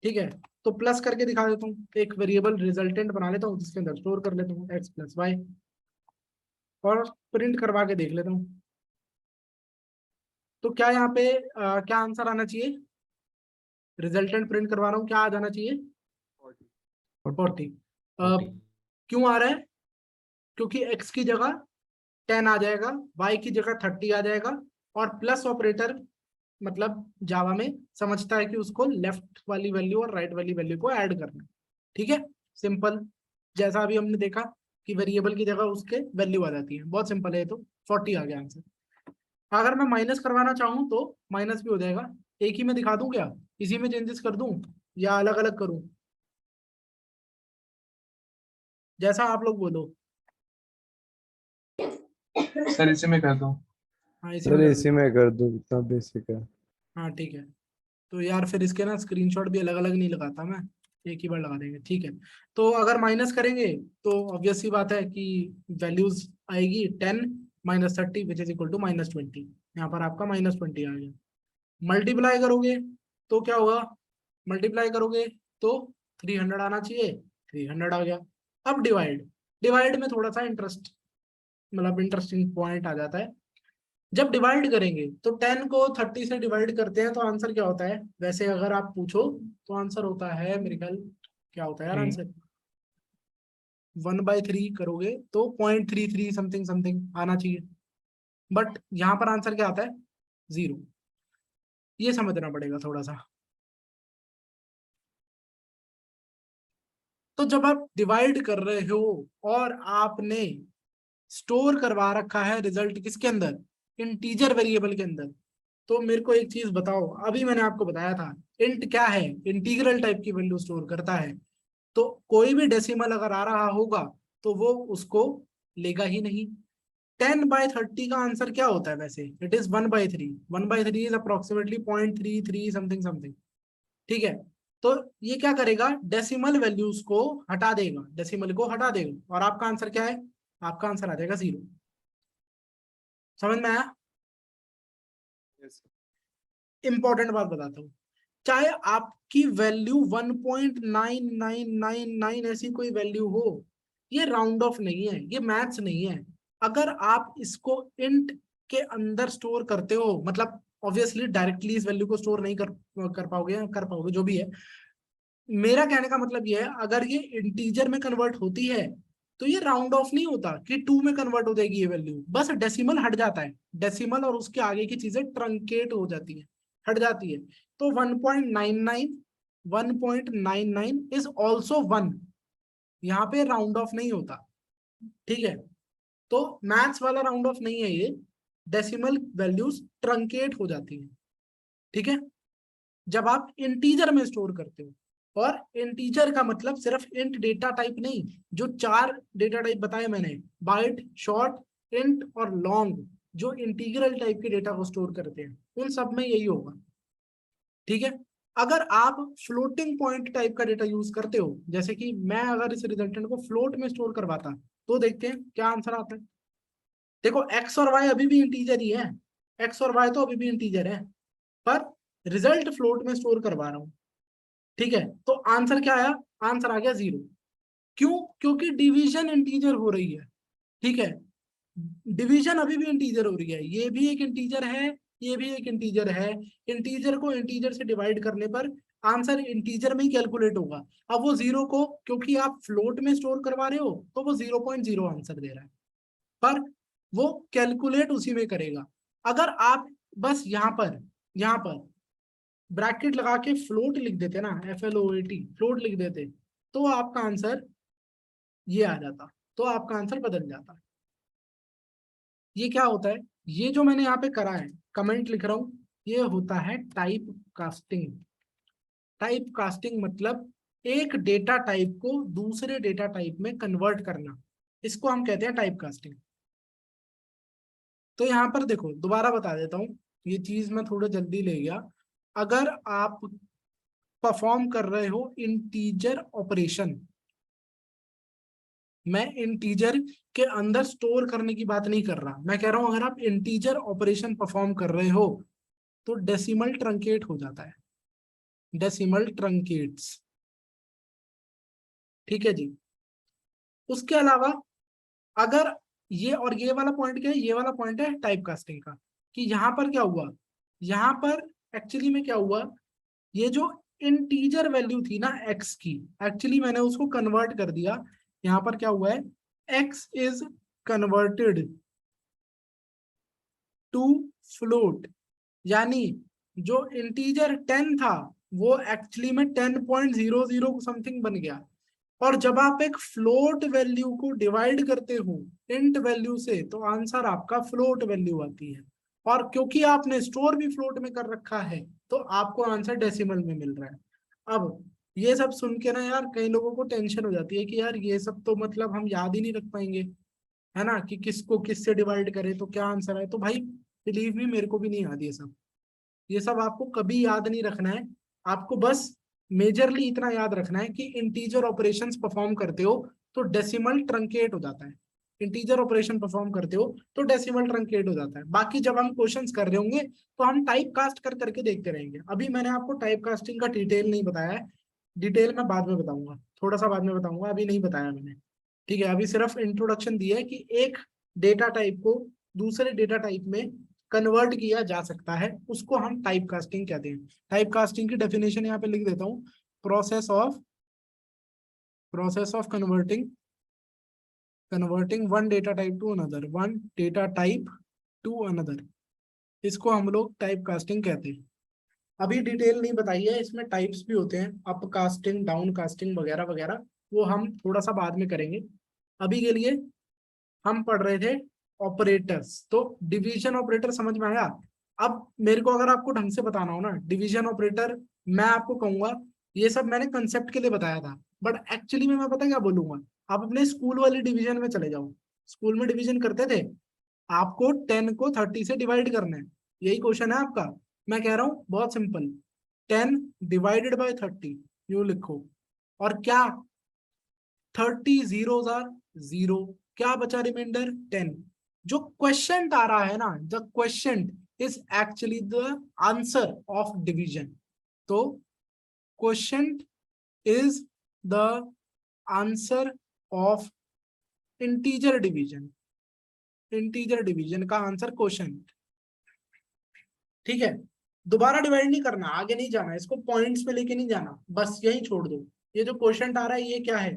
ठीक है, तो प्लस करके दिखा देता हूँ, एक वेरिएबल रिजल्टेंट बना लेता हूँ जिसके अंदर स्टोर कर लेता हूँ x प्लस वाई, और प्रिंट करवा के देख लेता हूँ। तो क्या यहाँ पे क्या आंसर आना चाहिए? रिजल्टेंट प्रिंट करवा रहा हूँ, क्या आ जाना चाहिए? 40। क्यों आ रहा है? क्योंकि x की जगह 10 आ जाएगा, y की जगह 30 आ जाएगा, और प्लस ऑपरेटर मतलब जावा में समझता है कि उसको लेफ्ट वाली वैल्यू और राइट वाली वैल्यू को ऐड करना है। ठीक है, सिंपल, जैसा अभी हमने देखा कि वेरिएबल की जगह उसके वैल्यू आ जाती है, बहुत सिंपल है। तो 40 आ गया आंसर। अगर मैं माइनस करवाना चाहूँ तो माइनस भी हो जाएगा। एक ही में दिखा दूं क्या, इसी में चेंजेस कर दूं, या अलग अलग करूं? जैसा आप लोग बोलो। सर इसी में कर दो। हाँ, इसी में सर कर इसी दूं। में कर दो, इतना बेसिक है। हाँ ठीक है, तो यार फिर इसके ना स्क्रीनशॉट भी अलग अलग नहीं लगाता मैं, एक ही बार लगा देंगे। ठीक है, तो अगर माइनस करेंगे तो ऑब्वियस सी बात है कि वैल्यूज आएगी 10 minus 30 which is equal to -20। यहाँ पर आपका -20 आ गया। मल्टीप्लाई करोगे तो क्या होगा? मल्टीप्लाई करोगे तो 300 आना चाहिए, 300 आ गया। अब डिवाइड, डिवाइड में थोड़ा सा इंटरेस्ट मतलब इंटरेस्टिंग पॉइंट आ जाता है। जब डिवाइड करेंगे तो 10 को 30 से डिवाइड करते हैं तो आंसर क्या होता है? वैसे अगर आप पूछो तो आंसर होता है मेरे ख्याल, क्या होता है यार आंसर? 1/3 करोगे तो 0.33 समथिंग समथिंग आना चाहिए, बट यहाँ पर आंसर क्या आता है? 0। ये समझना पड़ेगा थोड़ा सा। तो जब आप डिवाइड कर रहे हो और आपने स्टोर करवा रखा है रिजल्ट किसके अंदर? इंटीजर वेरिएबल के अंदर। तो मेरे को एक चीज बताओ, अभी मैंने आपको बताया था इंट क्या है? इंटीग्रल टाइप की वैल्यू स्टोर करता है। तो कोई भी डेसिमल अगर आ रहा होगा तो वो उसको लेगा ही नहीं। 10/30 का आंसर क्या होता है वैसे? It is 1/3। 1/3 is approximately 0.33 something something. ठीक है, तो ये क्या करेगा, डेसिमल वैल्यूज को हटा देगा, डेसिमल को हटा देगा, और आपका आंसर क्या है, आपका आंसर आ जाएगा 0। समझ में आया? इंपॉर्टेंट बात बताता हूँ, चाहे आपकी वैल्यू 1.9999 ऐसी कोई वैल्यू हो, ये राउंड ऑफ नहीं है, ये मैथ्स नहीं है। अगर आप इसको इंट के अंदर स्टोर करते हो, मतलब ऑब्वियसली डायरेक्टली इस वैल्यू को स्टोर नहीं कर पाओगे जो भी है, मेरा कहने का मतलब ये है, अगर ये इंटीजर में कन्वर्ट होती है तो ये राउंड ऑफ नहीं होता कि 2 में कन्वर्ट हो जाएगी ये वैल्यू, बस डेसिमल हट जाता है, डेसिमल और उसके आगे की चीजें ट्रंकेट हो जाती है, हट जाती है। तो 1.99 इज ऑल्सो 1, यहाँ पे राउंड ऑफ नहीं होता, ठीक है। तो मैथ्स वाला राउंड ऑफ नहीं है ये, डेसिमल वैल्यूज ट्रंकेट हो जाती है, ठीक है, जब आप इंटीजर में स्टोर करते हो। और इंटीजर का मतलब सिर्फ इंट डेटा टाइप नहीं, जो 4 डेटा टाइप बताए मैंने, बाइट, शॉर्ट, इंट और लॉन्ग, जो इंटीग्रल टाइप के डेटा को स्टोर करते हैं, उन सब में यही होगा, ठीक है। अगर आप फ्लोटिंग पॉइंट टाइप का डेटा यूज करते हो, जैसे कि मैं अगर इस रिजल्टेंट को फ्लोट में स्टोर करवाता, तो देखते हैं क्या आंसर आता है। देखो एक्स और वाई अभी भी इंटीजर ही है, एक्स और वाई तो अभी भी इंटीजर है, पर रिजल्ट फ्लोट में स्टोर करवा रहा हूं, ठीक है। तो आंसर क्या आया, आंसर आ गया 0। क्यों? क्योंकि डिवीजन इंटीजर हो रही है, ठीक है, डिवीजन अभी भी इंटीजर हो रही है, ये भी एक इंटीजर है, ये भी एक इंटीजर है, इंटीजर को इंटीजर से डिवाइड करने पर आंसर इंटीजर में ही कैलकुलेट होगा। अब वो 0 को, क्योंकि आप फ्लोट में स्टोर करवा रहे हो, तो वो 0.0 आंसर दे रहा है, पर वो कैलकुलेट उसी में करेगा। अगर आप बस यहाँ पर ब्रैकेट लगा के फ्लोट लिख देते ना, FLOAT फ्लोट लिख देते, तो आपका आंसर ये आ जाता, तो आपका आंसर बदल जाता। ये क्या होता है, ये जो मैंने यहाँ पे करा है, कमेंट लिख रहा हूं, ये होता है टाइप कास्टिंग। टाइप कास्टिंग मतलब एक डेटा टाइप को दूसरे डेटा टाइप में कन्वर्ट करना, इसको हम कहते हैं टाइप कास्टिंग। तो यहाँ पर देखो, दोबारा बता देता हूँ, ये चीज मैं थोड़ा जल्दी ले गया। अगर आप परफॉर्म कर रहे हो इंटीजर ऑपरेशन, मैं इंटीजर के अंदर स्टोर करने की बात नहीं कर रहा, मैं कह रहा हूं अगर आप इंटीजर ऑपरेशन परफॉर्म कर रहे हो तो डेसिमल ट्रंकेट हो जाता है, डेसिमल ट्रंकेट्स, ठीक है जी। उसके अलावा अगर ये और ये वाला पॉइंट क्या है, ये वाला पॉइंट है टाइप कास्टिंग का, कि यहाँ पर क्या हुआ, यहाँ पर एक्चुअली में क्या हुआ, ये जो इंटीजर वैल्यू थी ना x की, एक्चुअली मैंने उसको कन्वर्ट कर दिया। यहाँ पर क्या हुआ है, x is converted to float, यानी जो इंटीजर 10 था वो एक्चुअली में 10.00 समथिंग बन गया। और जब आप एक फ्लोट वैल्यू को डिवाइड करते हो इंट वैल्यू से, तो आंसर आपका फ्लोट वैल्यू आती है, और क्योंकि आपने स्टोर भी फ्लोट में कर रखा है तो आपको आंसर डेसिमल में मिल रहा है। अब ये सब सुन के ना यार, कई लोगों को टेंशन हो जाती है कि यार ये सब तो मतलब हम याद ही नहीं रख पाएंगे, है ना, कि किसको किससे डिवाइड करें तो क्या आंसर है। तो भाई बिलीव मी, मेरे को भी नहीं याद ये सब आपको कभी याद नहीं रखना है। आपको बस मेजरली इतना याद रखना है कि इंटीजर ऑपरेशंस परफॉर्म करते हो तो डेसिमल ट्रंकेट हो जाता है, इंटीजर ऑपरेशन परफॉर्म करते हो तो डेसिमल ट्रंकेट हो जाता है। बाकी जब हम क्वेश्चंस कर रहे होंगे तो हम टाइप कास्ट कर करके देखते रहेंगे। अभी मैंने आपको टाइप कास्टिंग का डिटेल नहीं बताया है, डिटेल मैं बाद में बताऊंगा, थोड़ा सा बाद में बताऊंगा, अभी नहीं बताया मैंने, ठीक है। अभी सिर्फ इंट्रोडक्शन दिया है कि एक डेटा टाइप को दूसरे डेटा टाइप में कन्वर्ट किया जा सकता है, उसको हम टाइप कास्टिंग कहते हैं। टाइप कास्टिंग की डेफिनेशन यहाँ पे लिख देता हूँ, process of converting one data type two another, one data type two another, इसको हम लोग टाइप कास्टिंग कहते हैं। अभी डिटेल नहीं बताई है, इसमें टाइप्स भी होते हैं, अप कास्टिंग, डाउन कास्टिंग वगैरह वगैरह, वो हम थोड़ा सा बाद में करेंगे। अभी के लिए हम पढ़ रहे थे ऑपरेटर्स, तो डिवीजन ऑपरेटर समझ में आया। अब मेरे को अगर आपको ढंग से बताना हो ना डिवीजन ऑपरेटर, मैं आपको कहूंगा ये सब मैंने कंसेप्ट के लिए बताया था, बट एक्चुअली में मैं पता क्या बोलूंगा, आप अपने स्कूल वाली डिवीजन में चले जाओ। स्कूल में डिवीजन करते थे, आपको 10 को 30 से डिवाइड करना है, यही क्वेश्चन है आपका। मैं कह रहा हूँ बहुत सिंपल, 10 डिवाइडेड बाय 30 यूं लिखो, और क्या 30 zeros आर 0, क्या बचा रिमाइंडर 10। जो क्वेश्चन आ रहा है ना, the quotient is actually the answer of division. तो quotient is the answer of integer division, integer division का आंसर क्वेश्चन। ठीक है, दोबारा डिवाइड नहीं करना, आगे नहीं जाना, इसको पॉइंट्स पे लेके नहीं जाना, बस यही छोड़ दो। ये जो क्वेश्चन आ रहा है ये क्या है,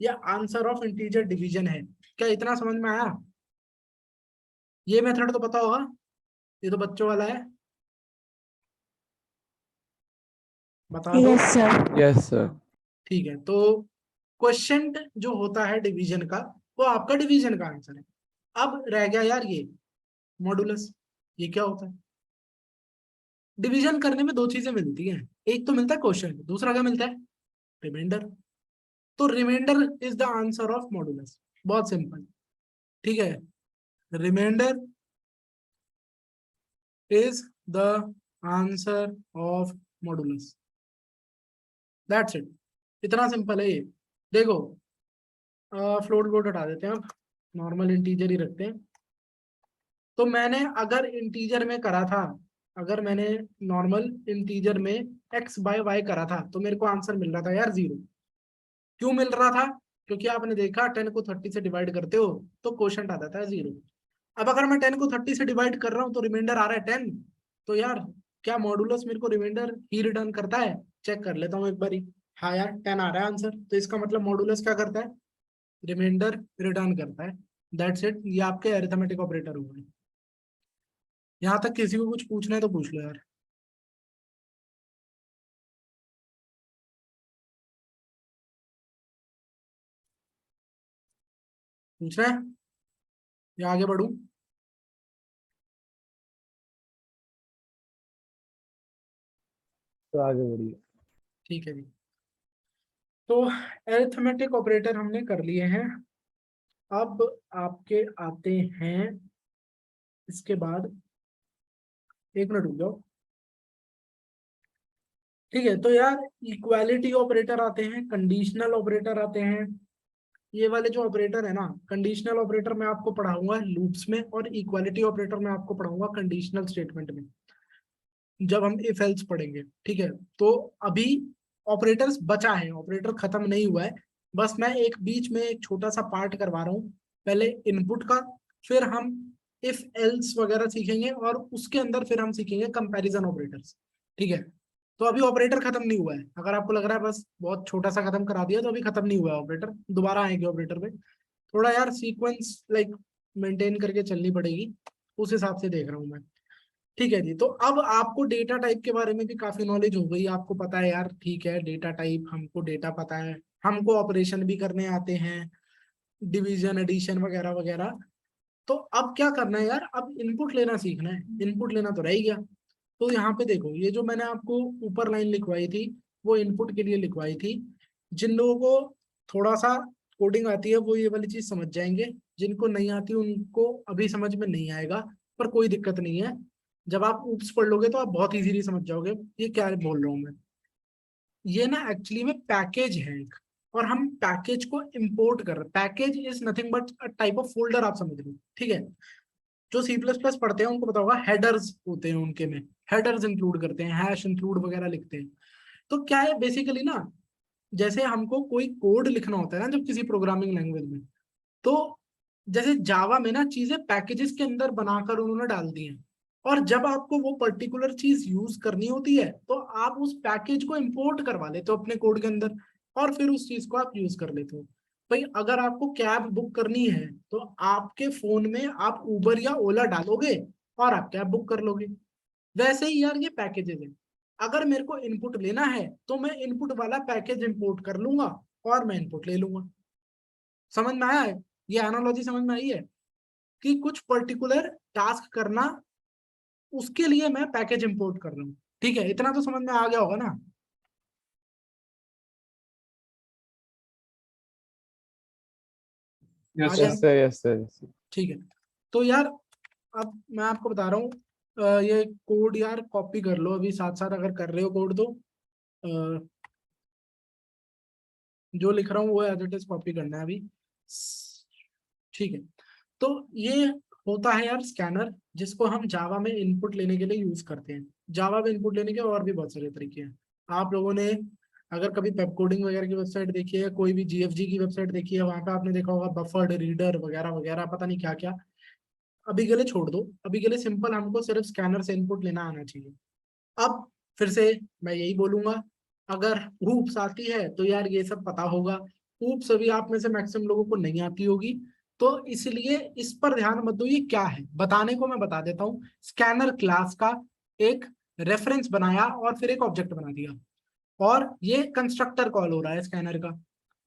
ये आंसर ऑफ इंटीजर डिवीजन है। क्या इतना समझ में आया? ये मेथड तो पता होगा, ये तो बच्चों वाला है, बता दो। Yes sir. Yes sir. ठीक है, तो क्वेश्चन जो होता है डिवीजन का, वो आपका डिवीजन का आंसर है। अब रह गया यार ये मॉडुलस, ये क्या होता है? डिवीजन करने में दो चीजें मिलती हैं, एक तो मिलता है क्वेश्चन, दूसरा क्या मिलता है? रिमाइंडर। तो reminder is the answer of modulus, बहुत सिंपल। ठीक है, reminder is the answer of modulus, that's it, इतना सिंपल है ये। देखो फ्लोट बोर्ड हटा देते हैं, अब नॉर्मल इंटीजर ही रखते हैं। तो मैंने अगर इंटीजर में करा था, अगर मैंने नॉर्मल इंटीजर में x बाय y करा था, तो मेरे को आंसर मिल रहा था यार 0। क्यों मिल रहा था? क्योंकि आपने देखा 10 को 30 से डिवाइड करते हो तो क्वोशंट आ जाता है 0। अब अगर मैं 10 को 30 से डिवाइड कर रहा हूँ तो रिमाइंडर आ रहा है 10, तो यार क्या मॉडुलस मेरे को रिमाइंडर ही रिटर्न करता है? चेक कर लेता हूँ एक बारी। हाँ यार 10 आ रहा है आंसर, तो इसका मतलब मॉडुलस क्या करता है? रिमाइंडर रिटर्न करता है। दैट्स इट, ये आपके अरिथमेटिक ऑपरेटर हो गए। यहाँ तक किसी को कुछ पूछना है तो पूछ लो यार। पूछना है या आगे बढ़ूं? तो आगे बढ़िए। ठीक है जी, तो अरिथमेटिक ऑपरेटर हमने कर लिए हैं। अब आपके आते हैं इसके बाद, एक मिनट रुक जाओ। ठीक है, तो यार इक्वालिटी ऑपरेटर आते हैं, कंडीशनल ऑपरेटर आते हैं। ये वाले जो ऑपरेटर है ना, कंडीशनल ऑपरेटर मैं आपको पढ़ाऊंगा लूप्स में, और इक्वालिटी ऑपरेटर मैं आपको पढ़ाऊंगा कंडीशनल स्टेटमेंट में, जब हम इफ एल्स पढ़ेंगे। ठीक है, तो अभी ऑपरेटर्स बचा है, ऑपरेटर खत्म नहीं हुआ है, बस मैं एक बीच में एक छोटा सा पार्ट करवा रहा हूँ। पहले इनपुट का, फिर हम इफ एल्स वगैरह सीखेंगे, और उसके अंदर फिर हम सीखेंगे कंपैरिजन ऑपरेटर्स। ठीक है, तो अभी ऑपरेटर खत्म नहीं हुआ है। अगर आपको लग रहा है बस बहुत छोटा सा खत्म करा दिया, तो अभी खत्म नहीं हुआ है ऑपरेटर, दोबारा आएंगे ऑपरेटर पे। थोड़ा यार सीक्वेंस लाइक मेंटेन करके चलनी पड़ेगी, उस हिसाब से देख रहा हूँ मैं। ठीक है जी, तो अब आपको डेटा टाइप के बारे में भी काफी नॉलेज हो गई, आपको पता है यार। ठीक है, डेटा टाइप, हमको डेटा पता है, हमको ऑपरेशन भी करने आते हैं, डिवीजन एडिशन वगैरह वगैरह। तो अब क्या करना है यार, अब इनपुट लेना सीखना है। इनपुट लेना तो रह ही गया। तो यहाँ पे देखो, ये जो मैंने आपको ऊपर लाइन लिखवाई थी, वो इनपुट के लिए लिखवाई थी। जिन लोगों को थोड़ा सा कोडिंग आती है वो ये वाली चीज समझ जाएंगे, जिनको नहीं आती उनको अभी समझ में नहीं आएगा, पर कोई दिक्कत नहीं है। जब आप ऊप्स पढ़ लोगे तो आप बहुत इजीली समझ जाओगे ये क्या बोल रहा हूँ मैं। ये ना एक्चुअली में पैकेज है एक, और हम पैकेज को इंपोर्ट कर रहे हैं। Package is nothing but a type of folder, आप समझ लो। ठीक है, जो सी प्लस प्लस पढ़ते हैं उनको पता होगा, हेडर्स होते हैं उनके में, हेडर्स इंक्लूड करते हैं, हैश इंक्लूड वगैरह लिखते हैं। तो क्या है बेसिकली ना, जैसे हमको कोई कोड लिखना होता है ना जब किसी प्रोग्रामिंग लैंग्वेज में, तो जैसे जावा में ना चीजें पैकेजेस के अंदर बनाकर उन्होंने डाल दी हैं, और जब आपको वो पर्टिकुलर चीज यूज करनी होती है तो आप उस पैकेज को इंपोर्ट करवा लेते हो अपने कोड के अंदर, और फिर उस चीज को आप यूज कर लेते हो। भाई अगर आपको कैब बुक करनी है तो आपके फोन में आप उबर या ओला डालोगे और आप कैब बुक कर लोगे। वैसे ही यार ये पैकेजेस है, अगर मेरे को इनपुट लेना है तो मैं इनपुट वाला पैकेज इंपोर्ट कर लूंगा और मैं इनपुट ले लूंगा। समझ में आया है? ये एनालॉजी समझ में आई है कि कुछ पर्टिकुलर टास्क करना, उसके लिए मैं पैकेज इंपोर्ट कर रहा हूँ। ठीक है, इतना तो समझ में आ गया होगा ना? आ यस गया सर। ना? Yes sir, yes sir. ठीक है, तो यार अब मैं आपको बता रहा हूँ, ये कोड यार कॉपी कर लो अभी साथ साथ, अगर कर रहे हो कोड तो जो लिख रहा हूँ वो एज इट इज कॉपी करना है अभी। ठीक है, तो ये होता है यार स्कैनर, जिसको हम जावा में इनपुट लेने के लिए यूज करते हैं। जावा में इनपुट लेने के और भी बहुत सारे तरीके हैं। आप लोगों ने अगर कभी वेब कोडिंग वगैरह की वेबसाइट देखी है, कोई भी जीएफजी की वेबसाइट देखी है, वहां पे आपने देखा होगा बफर्ड रीडर वगैरह वगैरह, पता नहीं क्या क्या। अभी के लिए छोड़ दो, अभी के लिए सिंपल हमको सिर्फ स्कैनर से इनपुट लेना आना चाहिए। अब फिर से मैं यही बोलूंगा, अगर ऊप्स आती है तो यार ये सब पता होगा। ऊप्स अभी आप में से मैक्सिमम लोगों को नहीं आती होगी, तो इसलिए इस पर ध्यान मत दो। ये क्या है बताने को मैं बता देता हूँ। स्कैनर क्लास का एक रेफरेंस बनाया और फिर एक ऑब्जेक्ट बना दिया, और ये कंस्ट्रक्टर कॉल हो रहा है स्कैनर का।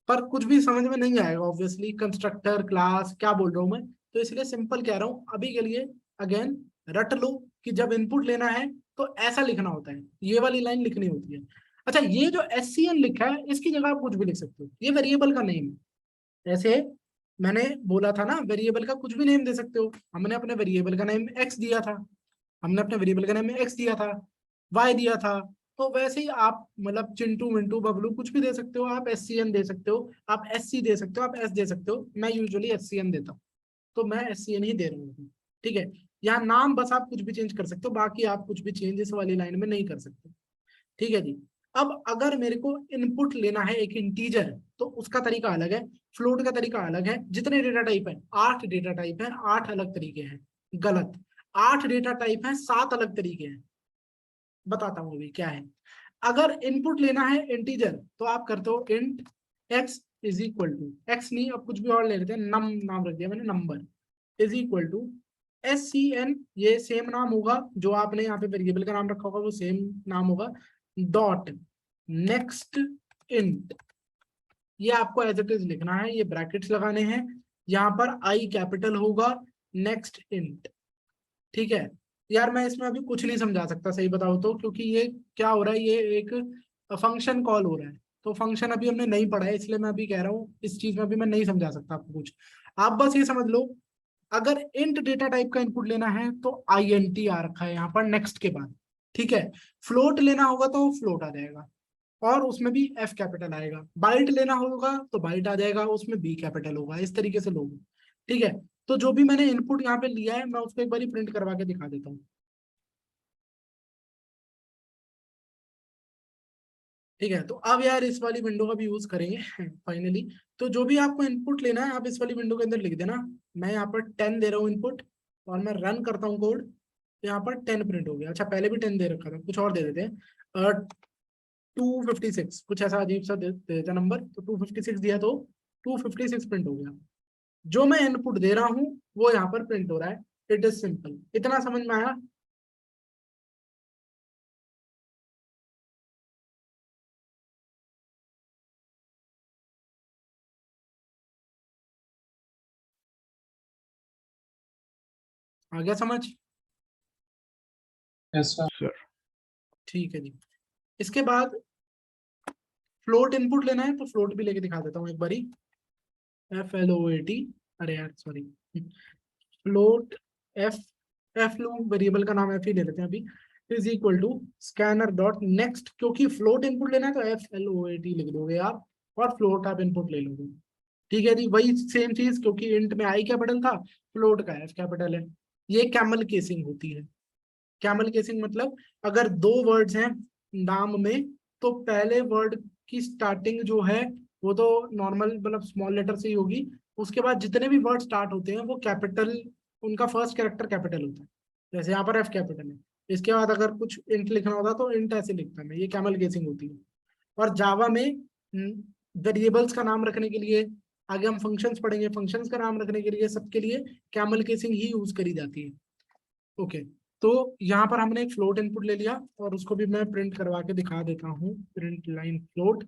पर कुछ भी समझ में नहीं आएगा ऑब्वियसली, कंस्ट्रक्टर क्लास क्या बोल रहा हूँ मैं, तो इसलिए सिंपल कह रहा हूँ अभी के लिए। अगेन रट लो कि जब इनपुट लेना है तो ऐसा लिखना होता है, ये वाली लाइन लिखनी होती है। अच्छा, ये जो SCN लिखा है इसकी जगह आप कुछ भी लिख सकते हो, ये वेरिएबल का नेम है। ऐसे मैंने बोला था ना, वेरिएबल का कुछ भी नेम दे सकते हो। हमने अपने वेरिएबल का नेम x दिया था, हमने अपने वेरिएबल का नेम x दिया था, y दिया था। तो वैसे ही आप मतलब चिंटू मिंटू बबलू कुछ भी दे सकते हो। आप SCN दे सकते हो, आप SC दे सकते हो, आप S दे सकते हो। मैं यूजुअली SCN देता हूँ, तो मैं SCN ही दे रहा हूँ। ठीक है, यहाँ नाम बस आप कुछ भी चेंज कर सकते हो, बाकी आप कुछ भी चेंज इस वाली लाइन में नहीं कर सकते। ठीक है जी। अब अगर मेरे को इनपुट लेना है एक इंटीजर, तो उसका तरीका अलग है, फ्लोट का तरीका अलग है। जितने डेटा टाइप है, 8 डेटा टाइप है, 8 अलग तरीके हैं। गलत, 8 डेटा टाइप है, 7 अलग तरीके हैं। बताता हूँ अभी क्या है। अगर इनपुट लेना है इंटीजर, तो आप करते हो int x is equal to, x नहीं अब कुछ भी और ले लेते हैं, नम नाम रख दिया मैंने, number is equal to SCN। ये सेम नाम होगा जो आपने यहाँ पे वेरिएबल का नाम रखा होगा, वो सेम नाम होगा। डॉट नेक्स्ट इंट, ये आपको एज इट इज लिखना है, ये ब्रैकेट्स लगाने हैं। यहाँ पर आई कैपिटल होगा, नेक्स्ट इंट। ठीक है यार, मैं इसमें अभी कुछ नहीं समझा सकता सही बताओ तो, क्योंकि ये क्या हो रहा है, ये एक फंक्शन कॉल हो रहा है। तो फंक्शन अभी हमने नहीं पढ़ा है, इसलिए मैं अभी कह रहा हूँ इस चीज में अभी मैं नहीं समझा सकता आपको कुछ। आप बस ये समझ लो, अगर इंट डेटा टाइप का इनपुट लेना है तो INT आ रखा है यहाँ पर नेक्स्ट के बाद। ठीक है, फ्लोट लेना होगा तो फ्लोट आ जाएगा, और उसमें भी F कैपिटल आएगा। बाइट लेना होगा तो बाइट आ जाएगा, उसमें B कैपिटल होगा। इस तरीके से लोग, ठीक है। तो जो भी मैंने इनपुट यहाँ पे लिया है, मैं उसको एक बार प्रिंट करवा के दिखा देता हूँ। ठीक है, तो अब यार इस वाली विंडो का भी यूज करेंगे फाइनली। तो जो भी आपको इनपुट लेना है, आप इस वाली विंडो के अंदर लिख देना। मैं यहाँ पर 10 दे रहा हूँ इनपुट, और मैं रन करता हूँ कोड, तो यहाँ पर 10 प्रिंट हो गया। अच्छा, पहले भी 10 दे रखा था, कुछ और दे देते हैं। 256 कुछ ऐसा अजीब सा दे देता नंबर, तो 256 दिया तो 256 प्रिंट हो गया। जो मैं इनपुट दे रहा हूँ वो यहाँ पर प्रिंट हो रहा है। इट इज सिंपल, इतना समझ में आया। आ गया समझ? Yes sir. सर ठीक है जी। इसके बाद फ्लोट इनपुट लेना है, तो फ्लोट भी लेके दिखा देता हूँ एक बारी। FLOAT, अरे यार सॉरी, फ्लोट एफ, एफ लो, वेरिएबल का नाम एफ ही ले लेते हैं अभी। Is equal to scanner dot next, क्योंकि फ्लोट इनपुट लेना है तो FLOAT लिख दोगे आप, और फ्लोट आप इनपुट ले लोगे। ठीक है जी, वही सेम चीज, क्योंकि इंट में आई कैपिटल था, फ्लोट का F कैपिटल है। ये कैमल केसिंग होती है। कैमल केसिंग मतलब अगर दो वर्ड्स हैं नाम में, तो पहले वर्ड की स्टार्टिंग जो है वो तो नॉर्मल मतलब स्मॉल लेटर से ही होगी। उसके बाद जितने भी वर्ड स्टार्ट होते हैं वो कैपिटल, उनका फर्स्ट कैरेक्टर कैपिटल होता है। जैसे यहाँ पर F कैपिटल है, इसके बाद अगर कुछ इंट लिखना होता तो इंट ऐसे लिखता है। ये कैमल केसिंग होती है। और जावा में वेरिएबल्स का नाम रखने के लिए, आगे हम फंक्शंस पढ़ेंगे, फंक्शंस का नाम रखने के लिए, सबके लिए कैमल केसिंग ही यूज करी जाती है। ओके, तो यहाँ पर हमने एक फ्लोट इनपुट ले लिया, और उसको भी मैं प्रिंट करवा के दिखा देता हूँ। Print line float.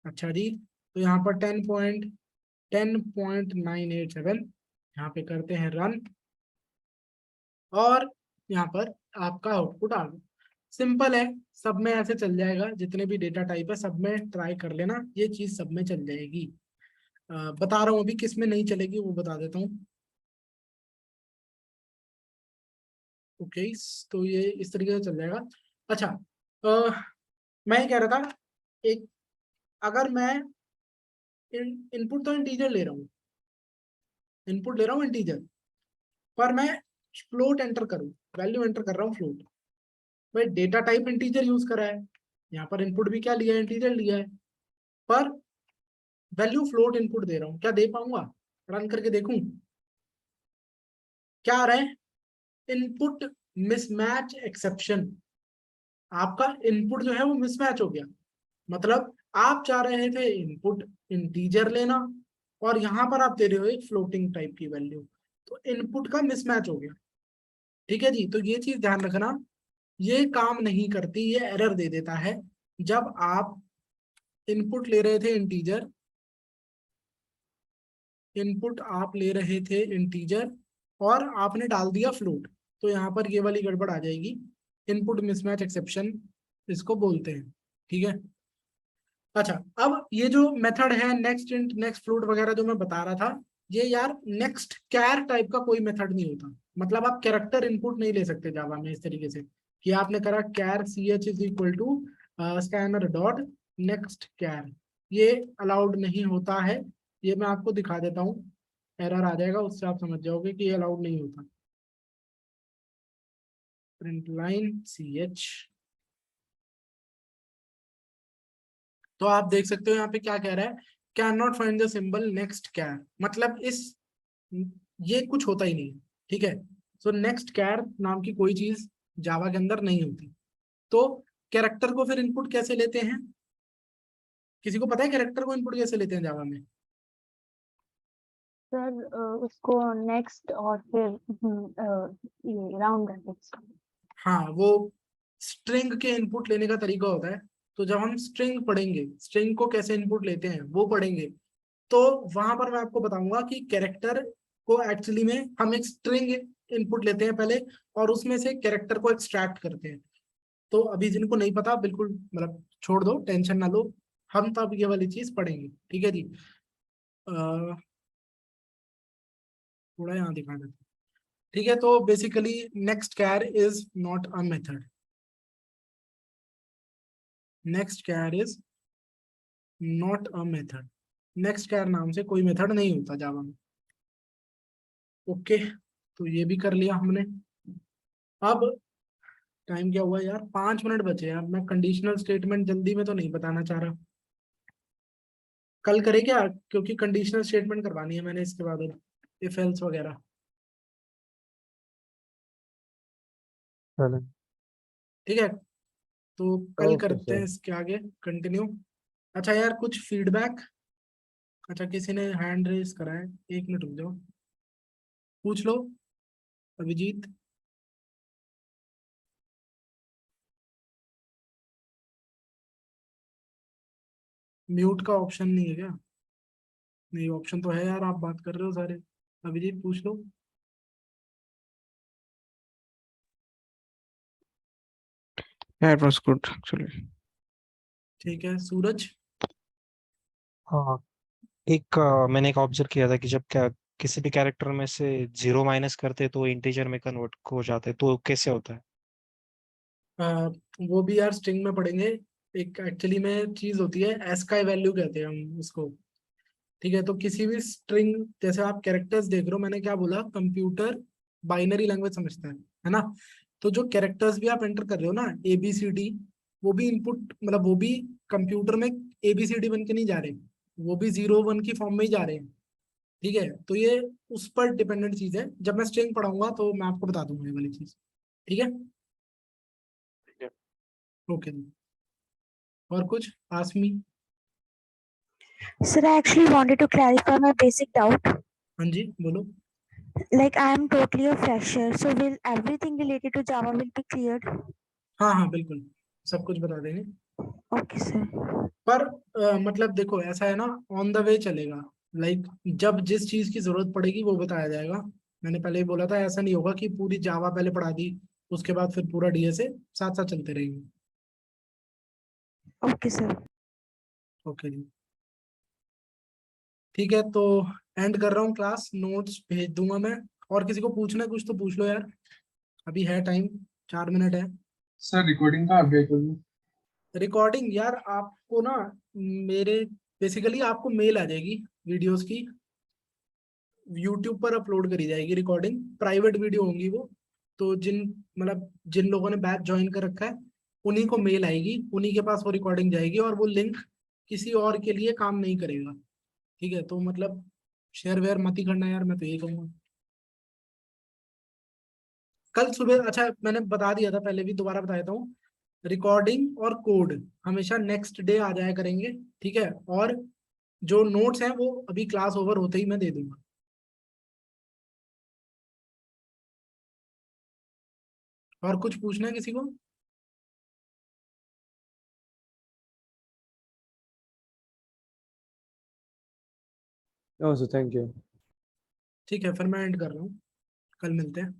अच्छा जी, तो यहाँ पर 10.987 यहाँ पे करते हैं रन, और यहाँ पर आपका आउटपुट आ गया। सिंपल है, सब में ऐसे चल जाएगा। जितने भी डेटा टाइप है सब में ट्राई कर लेना, ये चीज सब में चल जाएगी। बता रहा हूँ अभी किस में नहीं चलेगी वो बता देता हूँ। ओके, तो ये इस तरीके से चल जाएगा। अच्छा, मैं ये कह रहा था, एक अगर मैं इनपुट तो इंटीजर ले रहा हूँ, इनपुट ले रहा हूँ इंटीजर, पर मैं फ्लोट एंटर करूँ, वैल्यू एंटर कर रहा हूँ फ्लोट, भाई डेटा टाइप इंटीजर यूज करा है, यहाँ पर इनपुट भी क्या लिया है, इंटीजर लिया है, पर वैल्यू फ्लोट इनपुट दे रहा हूँ, क्या दे पाऊंगा? रन करके देखूं क्या आ रहा है, इनपुट मिसमैच एक्सेप्शन। आपका इनपुट जो है वो मिसमैच हो गया, मतलब आप चाह रहे थे इनपुट इंटीजर लेना और यहां पर आप दे रहे हो एक फ्लोटिंग टाइप की वैल्यू, तो इनपुट का मिसमैच हो गया। ठीक है जी, तो ये चीज ध्यान रखना, ये काम नहीं करती, ये एरर दे देता है। जब आप इनपुट ले रहे थे इंटीजर, इनपुट आप ले रहे थे इंटीजर और आपने डाल दिया फ्लोट, तो यहाँ पर ये वाली गड़बड़ आ जाएगी, इनपुट मिसमैच एक्सेप्शन इसको बोलते हैं। ठीक है, अच्छा, अब ये जो मेथड है नेक्स्ट इंट नेक्स्ट फ्लोट वगैरह जो मैं बता रहा था, ये यार नेक्स्ट कैर टाइप का कोई मेथड नहीं होता, मतलब आप कैरेक्टर इनपुट नहीं ले सकते जावा में इस तरीके से कि आपने करा char C H is equal to scanner dot next char, ये अलाउड नहीं होता है। ये मैं आपको दिखा देता हूँ, एरर आ जाएगा, उससे आप समझ जाओगे कि ये अलाउड नहीं होता। प्रिंट लाइन सी एच, तो आप देख सकते हो यहाँ पे क्या कह रहा है, cannot find the symbol next char, मतलब इस ये कुछ होता ही नहीं है। ठीक है, सो नेक्स्ट कैर नाम की कोई चीज जावा के अंदर नहीं होती। तो कैरेक्टर को फिर इनपुट कैसे लेते हैं, किसी को पता है कैरेक्टर को इनपुट कैसे लेते हैं जावा में? सर उसको नेक्स्ट और फिर ये राउंड ब्रैकेट्स। हाँ, वो स्ट्रिंग के इनपुट लेने का तरीका होता है। तो जब हम स्ट्रिंग पढ़ेंगे, स्ट्रिंग को कैसे इनपुट लेते हैं वो पढ़ेंगे, तो वहां पर मैं आपको बताऊंगा कि कैरेक्टर को एक्चुअली में हम एक स्ट्रिंग इनपुट लेते हैं पहले और उसमें से कैरेक्टर को एक्सट्रैक्ट करते हैं। तो अभी जिनको नहीं पता बिल्कुल मतलब छोड़ दो, टेंशन ना लो, हम तब ये वाली चीज पढ़ेंगे। ठीक है जी, थोड़ा यहाँ दिखा देते हैं। ठीक है, तो basically next char is not a method, next char is not a method, next char नाम से कोई मेथड नहीं होता जावा में। ओके, तो ये भी कर लिया हमने। अब टाइम क्या हुआ यार, 5 मिनट बचे हैं। अब मैं कंडीशनल स्टेटमेंट जल्दी में तो नहीं बताना चाह रहा, कल करें क्या, क्योंकि कंडीशनल स्टेटमेंट करवानी है मैंने इसके बाद, इफ एल्स वगैरह। चलें। ठीक है, तो कल ओके करते हैं सर। इसके आगे कंटिन्यू। अच्छा यार, कुछ फीडबैक? अच्छा, किसी ने हैंड रेज करा है, 1 मिनट रुक जाओ, पूछ लो। अभिजीत, म्यूट का ऑप्शन नहीं है क्या? नहीं, ऑप्शन तो है यार, आप बात कर रहे हो सारे। अभिजीत पूछ लो। Yeah, it was good actually. ठीक है, सूरज। हाँ, मैंने एक ऑब्जर्व किया था कि जब क्या किसी भी कैरेक्टर में से 0 माइनस करते तो इंटीजर में कन्वर्ट हो जाते, तो कैसे होता है? आ, वो भी यार स्ट्रिंग में पढ़ेंगे। एक एक्चुअली में चीज होती है, एस्काई वैल्यू कहते हैं हम उसको। ठीक है, तो किसी भी स्ट्रिंग, जैसे आप कैरेक्टर्स देख रहे हो, मैंने क्या बोला, कंप्यूटर बाइनरी लैंग्वेज समझता है ना? तो जो कैरेक्टर्स भी आप एंटर कर रहे हो ना, ABCD, वो भी इनपुट, मतलब वो भी कंप्यूटर में ABCD बन के नहीं जा रहे, वो भी 0 1 की फॉर्म में ही जा रहे हैं। ठीक है, तो ये उस पर डिपेंडेंट चीज है, जब मैं स्ट्रिंग पढ़ाऊंगा तो मैं आपको बता दूंगा ये वाली चीज। ठीक है, ओके। और कुछ आसमी? Sir, I actually wanted to clarify my basic doubt. हाँ जी, बोलो। Like I am totally a fresher, so will everything related to Java will be cleared? हाँ हाँ, बिल्कुल सब कुछ बता देंगे। Okay, sir. पर मतलब देखो, ऐसा है ना, ऑन द वे चलेगा, लाइक जब जिस चीज की जरूरत पड़ेगी वो बताया जाएगा। मैंने पहले ही बोला था, ऐसा नहीं होगा कि पूरी जावा पहले पढ़ा दी उसके बाद फिर पूरा डीएसए, साथ साथ चलते रहेंगे। Okay, sir. ओके जी, ठीक है, तो एंड कर रहा हूँ क्लास, नोट्स भेज दूंगा मैं। और किसी को पूछना है कुछ तो पूछ लो यार, अभी है टाइम, 4 मिनट है। सर रिकॉर्डिंग का अपडेट होगी? रिकॉर्डिंग यार आपको ना, मेरे बेसिकली आपको मेल आ जाएगी वीडियोस की, यूट्यूब पर अपलोड करी जाएगी रिकॉर्डिंग, प्राइवेट वीडियो होंगी वो। तो जिन लोगों ने बैच ज्वाइन कर रखा है उन्हीं को मेल आएगी, उन्हीं के पास वो रिकॉर्डिंग जाएगी, और वो लिंक किसी और के लिए काम नहीं करेगा। ठीक है, तो शेयर वेयर मत ही करना यार, मैं तो यही कहूँगा। कल सुबह, अच्छा मैंने बता दिया था पहले भी, दोबारा बता देता हूँ, रिकॉर्डिंग और कोड हमेशा नेक्स्ट डे आ जाया करेंगे। ठीक है, और जो नोट्स हैं वो अभी क्लास ओवर होते ही मैं दे दूंगा। और कुछ पूछना है किसी को? No sir, thank you. ठीक है, फिर मैं एंड कर रहा हूँ, कल मिलते हैं।